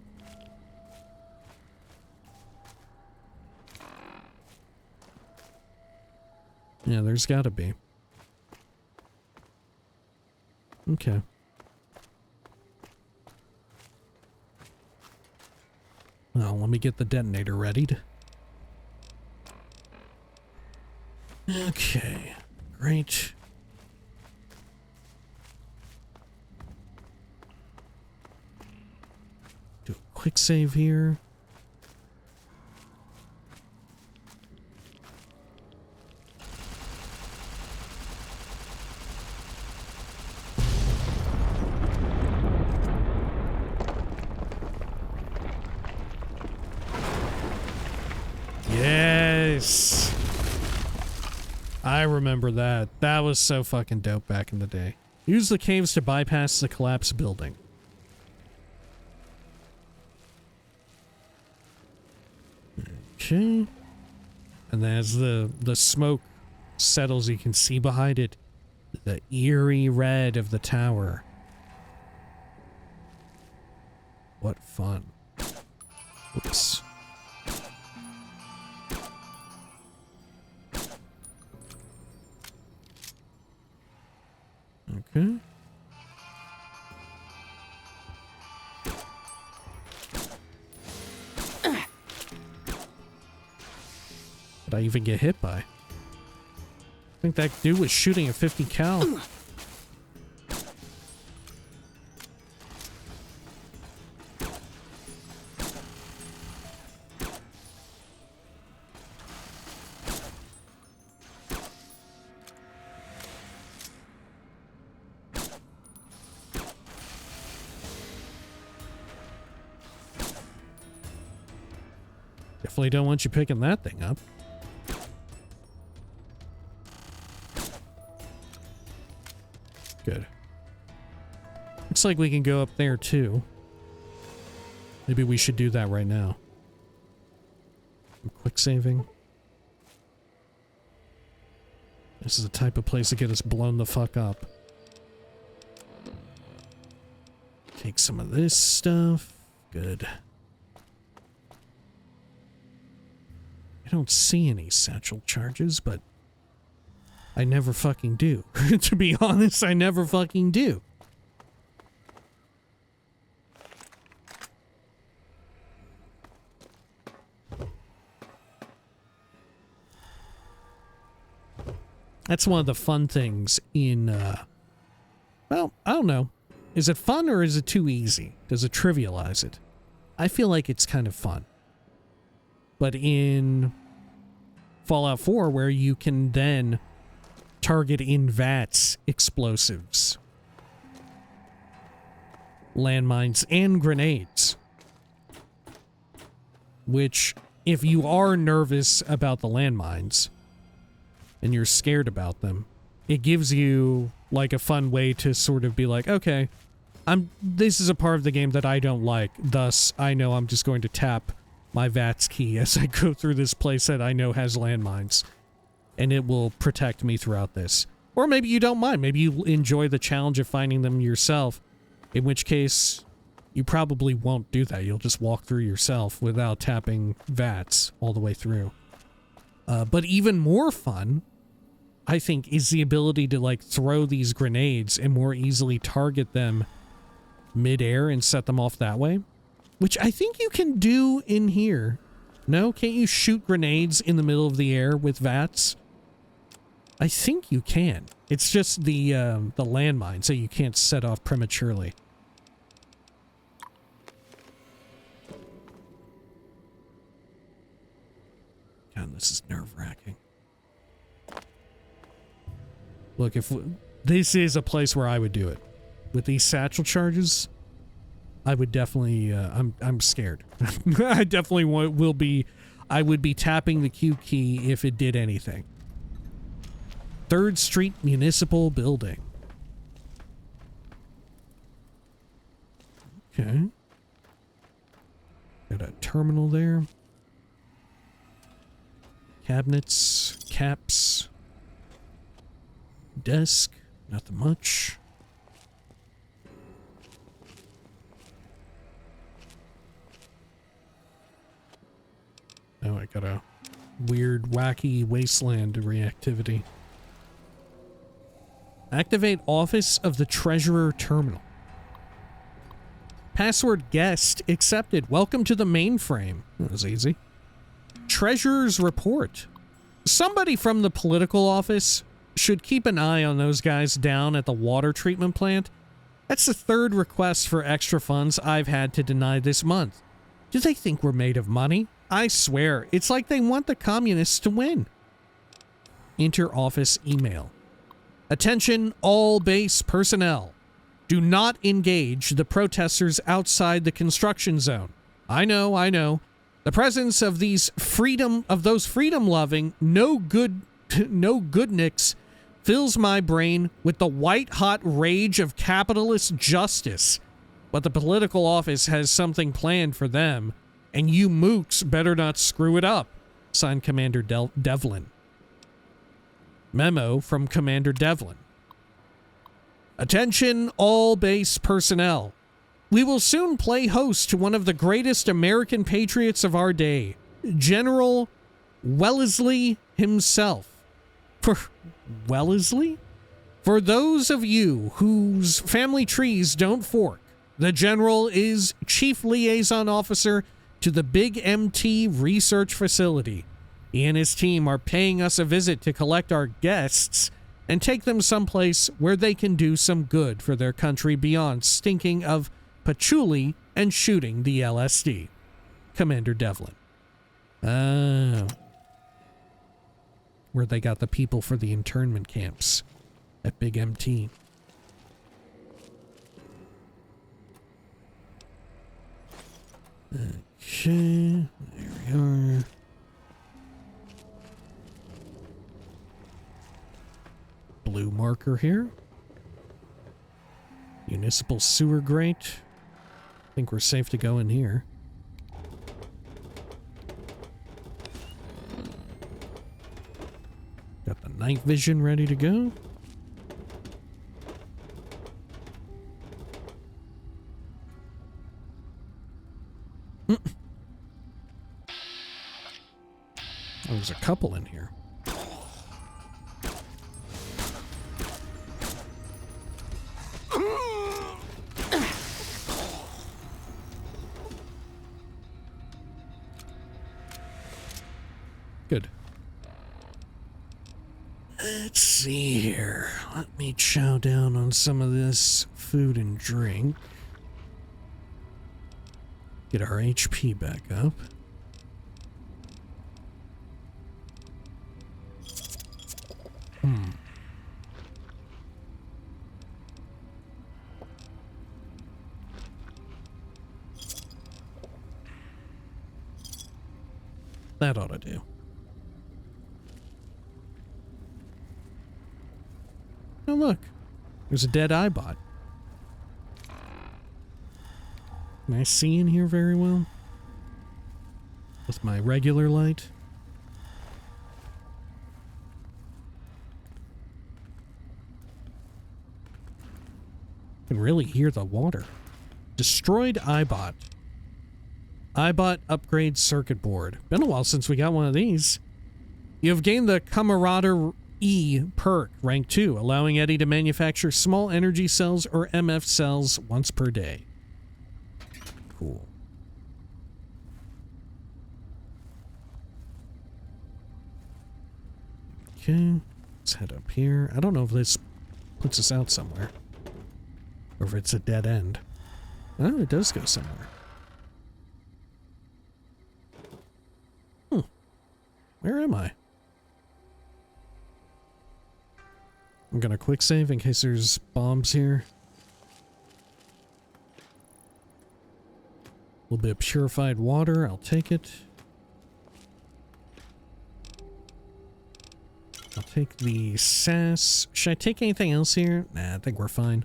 Speaker 2: Yeah, there's gotta be. Okay. Well, let me get the detonator readied. Okay, great. Do a quick save here. Yes! I remember that. That was so fucking dope back in the day. Use the caves to bypass the collapsed building. Okay. And as the smoke settles, you can see behind it the eerie red of the tower. What fun. Oops. Okay. Did I even get hit by? I think that dude was shooting a 50 cal. Definitely don't want you picking that thing up. Good. Looks like we can go up there too. Maybe we should do that right now. Quick saving. This is the type of place to get us blown the fuck up. Take some of this stuff. Good. I don't see any satchel charges, but I never fucking do. To be honest, I never fucking do. That's one of the fun things in, well, I don't know. Is it fun or is it too easy? Does it trivialize it? I feel like it's kind of fun. But in Fallout 4, where you can then target in vats explosives, landmines, and grenades, which, if you are nervous about the landmines and you're scared about them, it gives you like a fun way to sort of be like, okay, this is a part of the game that I don't like, thus I know I'm just going to tap my VATS key as I go through this place that I know has landmines, and it will protect me throughout this. Or maybe you don't mind. Maybe you enjoy the challenge of finding them yourself, in which case you probably won't do that. You'll just walk through yourself without tapping VATS all the way through. But even more fun, I think, is the ability to like throw these grenades and more easily target them mid-air and set them off that way. Which I think you can do in here. No? Can't you shoot grenades in the middle of the air with VATS? I think you can. It's just the landmines that you can't set off prematurely. God, this is nerve-wracking. Look, this is a place where I would do it. With these satchel charges, I would definitely, I'm scared. I definitely will be, I would be tapping the Q key if it did anything. 3rd Street Municipal Building. Okay. Got a terminal there. Cabinets, caps, desk, nothing much. Oh, I got a weird, wacky wasteland reactivity. Activate Office of the Treasurer Terminal. Password guessed accepted. Welcome to the mainframe. That was easy. Treasurer's Report. Somebody from the political office should keep an eye on those guys down at the water treatment plant. That's the 3rd request for extra funds I've had to deny this month. Do they think we're made of money? I swear, it's like they want the communists to win. Inter-office email. Attention all base personnel. Do not engage the protesters outside the construction zone. I know. The presence of those freedom-loving, no goodniks fills my brain with the white-hot rage of capitalist justice. But the political office has something planned for them. And you mooks better not screw it up. Signed Commander Devlin. Memo from Commander Devlin. Attention all base personnel. We will soon play host to one of the greatest American patriots of our day, General Wellesley himself. For Wellesley? For those of you whose family trees don't fork, the General is Chief Liaison Officer to the Big MT Research Facility. He and his team are paying us a visit to collect our guests and take them someplace where they can do some good for their country beyond stinking of patchouli and shooting the LSD. Commander Devlin. Oh. Where they got the people for the internment camps at Big MT. Okay, there we are. Blue marker here. Municipal sewer grate. I think we're safe to go in here. Got the night vision ready to go. Oh, there's a couple in here. Good. Let's see here. Let me chow down on some of this food and drink. Get our HP back up. That ought to do. Oh, look. There's a dead eyebot. Can I see in here very well? With my regular light? Can really hear the water. Destroyed eyebot. Eyebot upgrade circuit board. Been a while since we got one of these. You have gained the Camarader E perk, rank 2, allowing Eddie to manufacture small energy cells or MF cells once per day. Cool. Okay, let's head up here. I don't know if this puts us out somewhere. Or if it's a dead end. Oh, it does go somewhere. Where am I? I'm gonna quick save in case there's bombs here. A little bit of purified water, I'll take it. I'll take the SAS. Should I take anything else here? Nah, I think we're fine.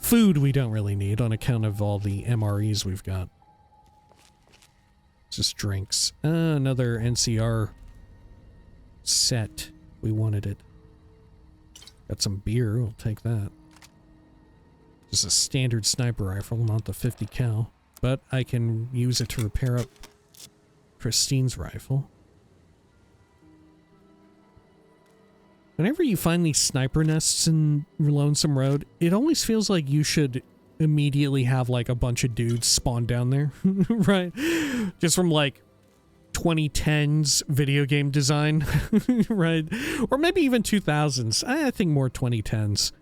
Speaker 2: Food we don't really need on account of all the MREs we've got. Just drinks. Another NCR set. We wanted it. Got some beer, we'll take that. Just a standard sniper rifle, not the 50 cal. But I can use it to repair up Christine's rifle. Whenever you find these sniper nests in Lonesome Road, it always feels like you should immediately have like a bunch of dudes spawn down there, right? Just from like 2010s video game design, right? Or maybe even 2000s. I think more 2010s.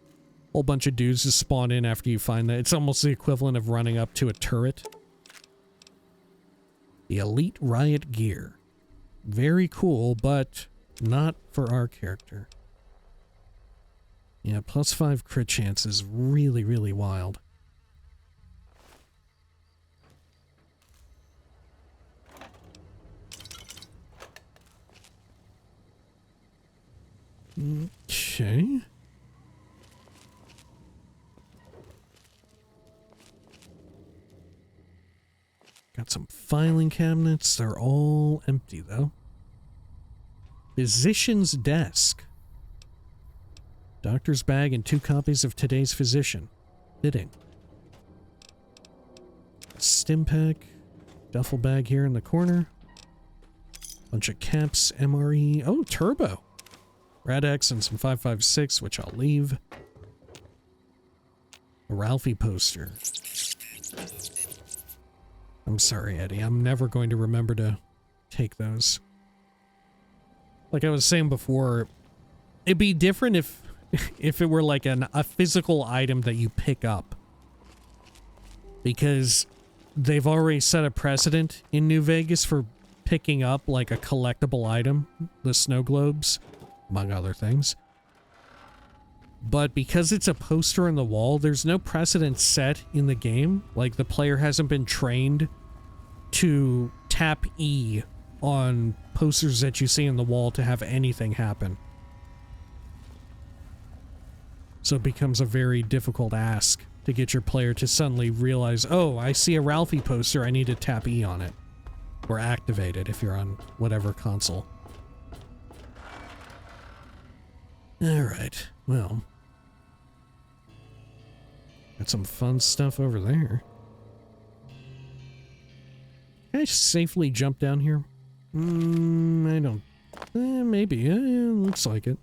Speaker 2: Whole bunch of dudes just spawn in after you find that. It's almost the equivalent of running up to a turret. The Elite Riot Gear. Very cool, but not for our character. Yeah, +5 crit chance is really, really wild. Okay. Got some filing cabinets. They're all empty, though. Physician's desk. Doctor's bag and 2 copies of today's physician. Fitting. Stim pack. Duffel bag here in the corner. Bunch of caps, MRE. Oh, turbo. Rad-X and some 5.56, which I'll leave. A Ralphie poster. I'm sorry, Eddie. I'm never going to remember to take those. Like I was saying before, it'd be different if it were like a physical item that you pick up. Because they've already set a precedent in New Vegas for picking up like a collectible item, the snow globes, among other things. But because it's a poster on the wall, there's no precedent set in the game. Like, the player hasn't been trained to tap E on posters that you see on the wall to have anything happen. So it becomes a very difficult ask to get your player to suddenly realize, oh, I see a Ralphie poster, I need to tap E on it. Or activate it if you're on whatever console. Alright, well. Got some fun stuff over there. Can I safely jump down here? I don't... maybe. Yeah, looks like it.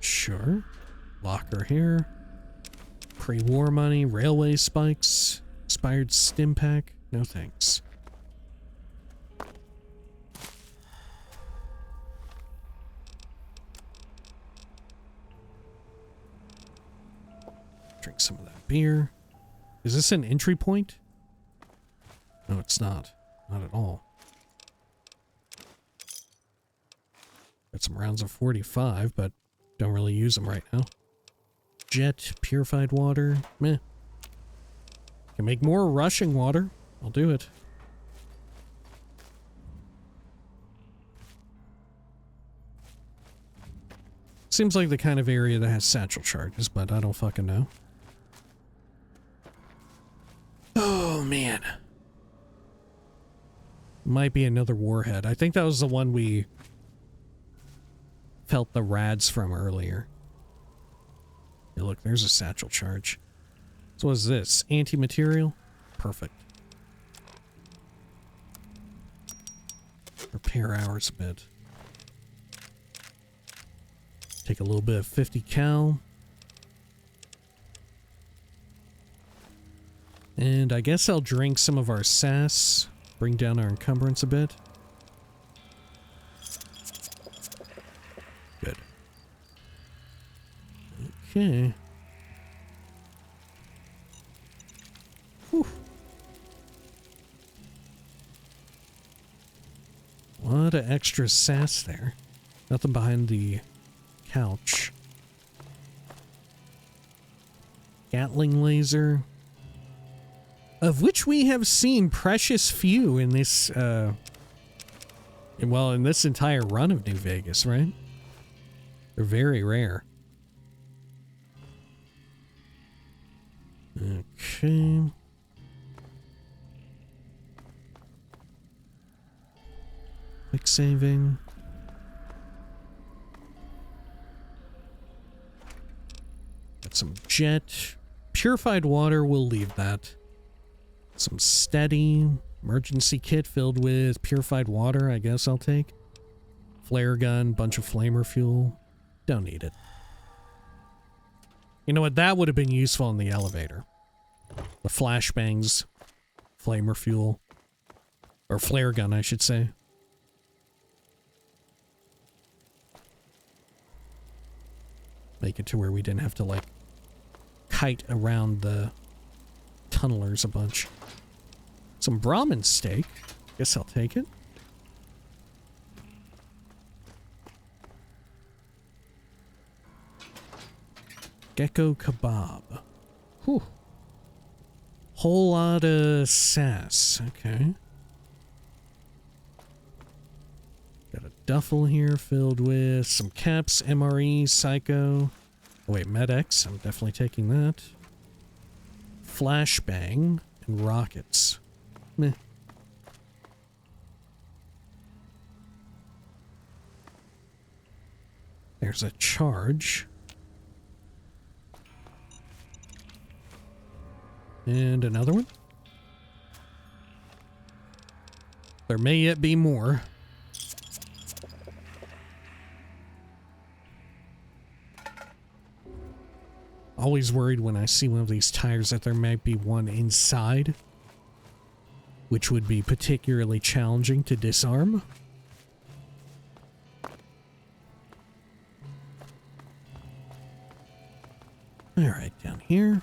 Speaker 2: Sure. Locker here. Pre-war money, railway spikes, expired stim pack. No thanks. Drink some of that beer. Is this an entry point? No, it's not. Not at all. Got some rounds of 45, but don't really use them right now. Jet, purified water. Meh. Can make more rushing water. I'll do it. Seems like the kind of area that has satchel charges, but I don't fucking know. Oh, man. Might be another warhead. I think that was the one we felt the rads from earlier. Hey, look, there's a satchel charge. So what is this? Anti-material? Perfect. Repair hours a bit. Take a little bit of 50 cal. And I guess I'll drink some of our sass. Bring down our encumbrance a bit. Good. Okay. Whew. A lot of extra sass there. Nothing behind the couch. Gatling laser. Of which we have seen precious few in this, in this entire run of New Vegas, right? They're very rare. Okay. Quick saving. Got some jet. Purified water, we'll leave that. Some steady emergency kit filled with purified water, I guess I'll take. Flare gun, bunch of flamer fuel. Don't need it. You know what? That would have been useful in the elevator. The flashbangs, flamer fuel. Or flare gun, I should say. Make it to where we didn't have to, like, kite around the tunnelers a bunch. Some Brahmin steak. Guess I'll take it. Gecko kebab. Whew. Whole lot of sass. Okay. Got a duffel here filled with some caps, MRE, Psycho. Oh wait, MedX. I'm definitely taking that. flashbang, and rockets. Meh. There's a charge. And another one. There may yet be more. Always worried when I see one of these tires that there might be one inside, which would be particularly challenging to disarm. All right, down here.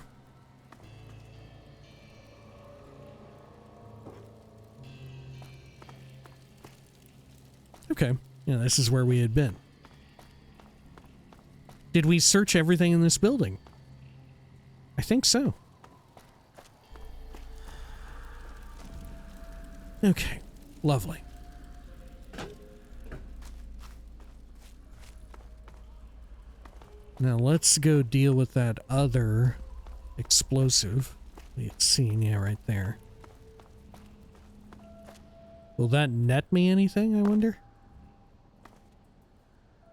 Speaker 2: Okay, yeah, this is where we had been. Did we search everything in this building? I think so. Okay, lovely. Now let's go deal with that other explosive we had seen, yeah, right there. Will that net me anything, I wonder?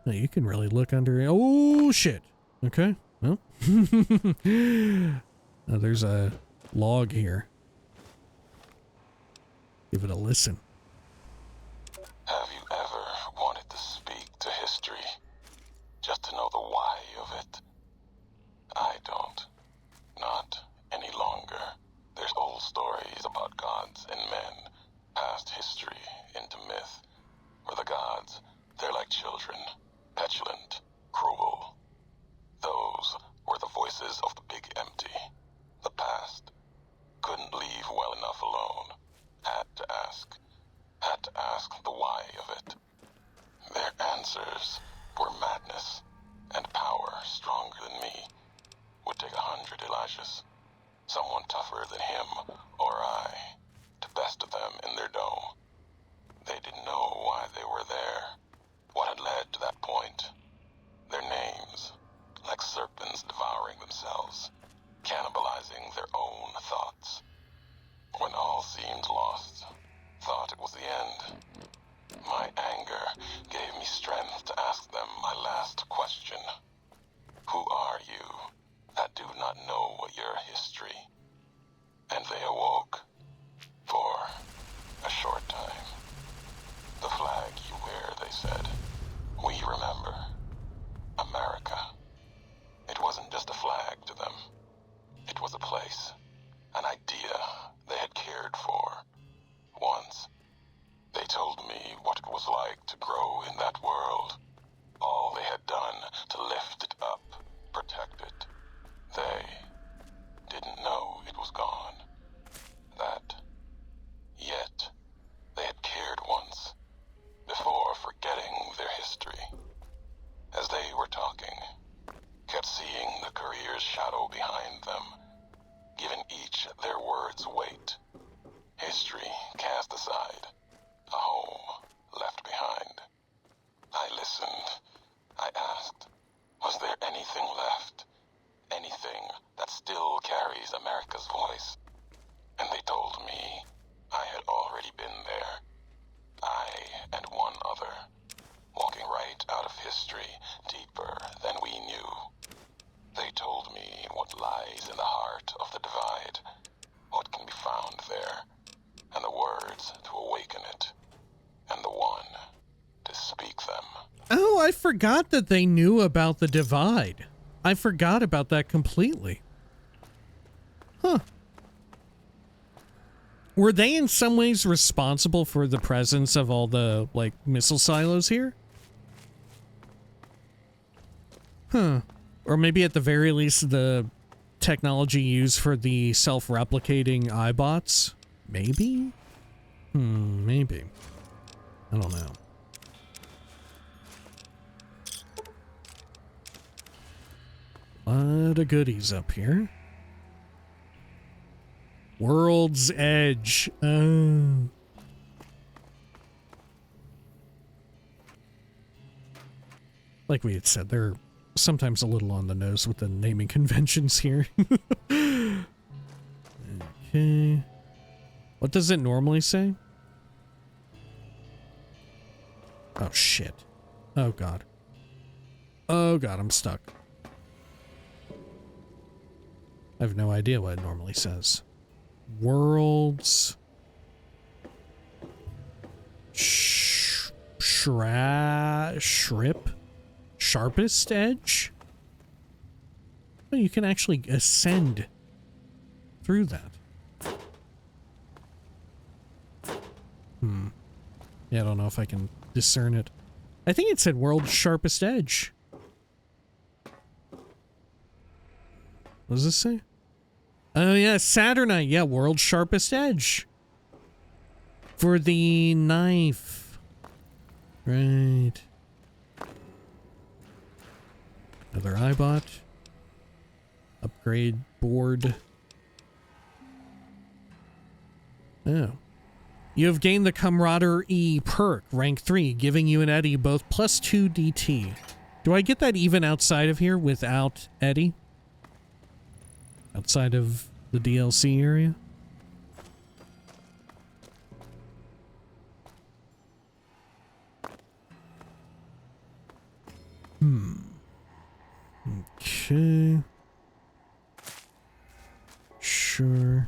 Speaker 2: No, you can really look under it. Oh, shit. Okay, well. Oh, there's a log here. Give it a listen.
Speaker 4: Have you ever wanted to speak to history? Just to know the why of it? I don't. Not any longer. There's old stories about gods and men, past history into myth, where the gods, they're like children, petulant, cruel. Those were the voices of the big empty. The past. Couldn't leave well enough alone. Had to ask the why of it. Their answers were madness, and power stronger than me. Would take 100 Elijahs. Someone tougher than him or I to best of them in their dome. They didn't know why they were there, what had led to that point. Their names, like serpents devouring themselves, cannibalizing their own thoughts. When all seemed lost, thought it was the end. My anger gave me strength to ask them my last question. Who are you that do not know your history? And they awoke. For a short time. The flag you wear, they said. We remember. America. It wasn't just a flag to them. It was a place. An idea they had cared for. Once. They told me what it was like to grow in that world. All they had done to lift it up, protect it. They didn't know it was gone. That. Yet, they had cared once, before forgetting their history. As they were talking, kept seeing the career's shadow behind them, giving each their words weight. History cast aside, a home left behind. I listened. I asked, was there anything left? Anything that still carries America's voice? And they told me I had already been there. I and one other, walking right out of history, deeper than we knew. They told me what lies in the heart of the divide, what can be found there, and the words to awaken it, and the one to speak them.
Speaker 2: Oh, I forgot that they knew about the divide. I forgot about that completely. Huh. Were they in some ways responsible for the presence of all the, like, missile silos here? Huh. Or maybe at the very least the technology used for the self-replicating iBots? Maybe? Maybe. I don't know. A lot of goodies up here. World's Edge. Oh. Like we had said, they're sometimes a little on the nose with the naming conventions here. Okay. What does it normally say? Oh, shit. Oh, God. Oh, God, I'm stuck. I have no idea what it normally says. Worlds... Shrip? Sharpest edge? Oh, you can actually ascend through that. Yeah, I don't know if I can discern it. I think it said world's sharpest edge. What does this say? Oh yeah, Saturnite. Yeah, world's sharpest edge. For the knife. Right. Another iBot. Upgrade board. Oh. You have gained the Camaraderie perk, rank 3, giving you and Eddie both +2 DT. Do I get that even outside of here without Eddie? Outside of the DLC area? Okay. Sure.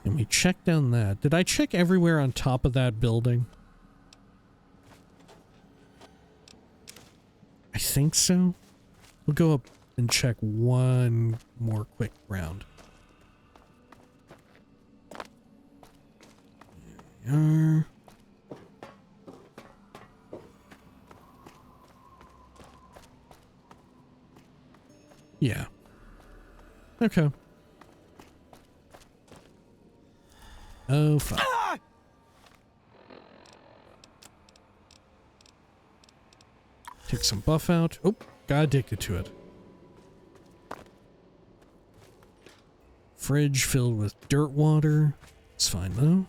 Speaker 2: Let me check down that. Did I check everywhere on top of that building? I think so. We'll go up and check one more quick round. There we are. Yeah. Okay. Oh, fuck. Take some buff out. Oh, got addicted to it. Fridge filled with dirt water. It's fine, though.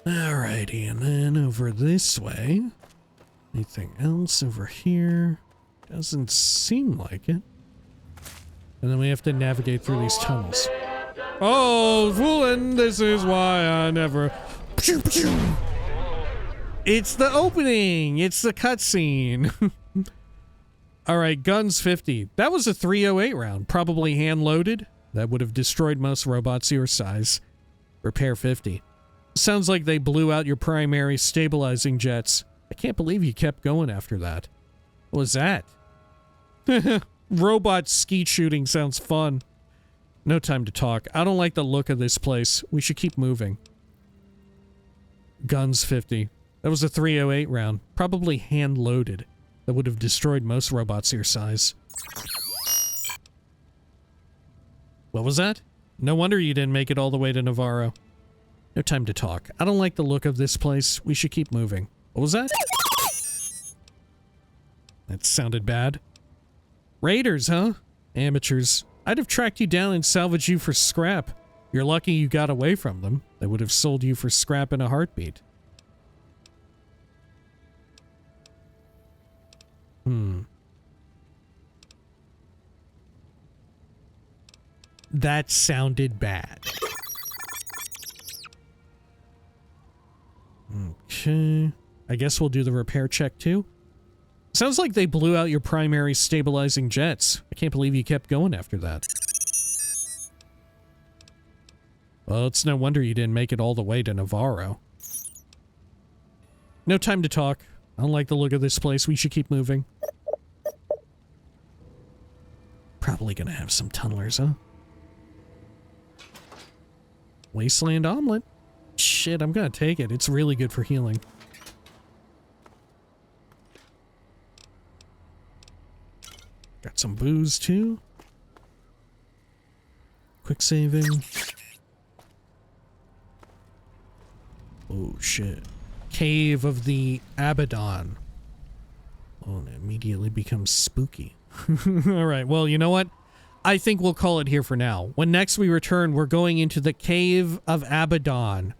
Speaker 2: Alrighty, and then over this way. Anything else over here? Doesn't seem like it. And then we have to navigate through these tunnels. Oh, fooling, this is why I never... It's the opening! It's the cutscene! Alright, guns 50. That was a 308 round, probably hand-loaded. That would have destroyed most robots your size. Repair 50. Sounds like they blew out your primary stabilizing jets. I can't believe you kept going after that. What was that? Robot skeet shooting sounds fun. No time to talk. I don't like the look of this place. We should keep moving. Guns 50. That was a 308 round. Probably hand-loaded. That would have destroyed most robots your size. What was that? No wonder you didn't make it all the way to Navarro. No time to talk. I don't like the look of this place. We should keep moving. What was that? That sounded bad. Raiders, huh? Amateurs. I'd have tracked you down and salvaged you for scrap. You're lucky you got away from them. They would have sold you for scrap in a heartbeat. That sounded bad. Okay. I guess we'll do the repair check too. Sounds like they blew out your primary stabilizing jets. I can't believe you kept going after that. Well, it's no wonder you didn't make it all the way to Navarro. No time to talk. I don't like the look of this place. We should keep moving. Probably gonna have some tunnelers, huh? Wasteland omelet. Shit, I'm gonna take it. It's really good for healing. Got some booze, too. Quick saving. Oh, shit. Cave of the Abaddon. Oh, and it immediately becomes spooky. Alright, well, you know what? I think we'll call it here for now. When next we return, we're going into the Cave of Abaddon.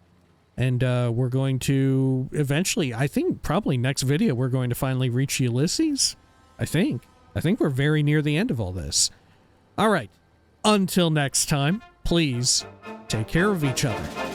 Speaker 2: And we're going to eventually, I think probably next video, we're going to finally reach Ulysses. I think we're very near the end of all this. All right. Until next time, please take care of each other.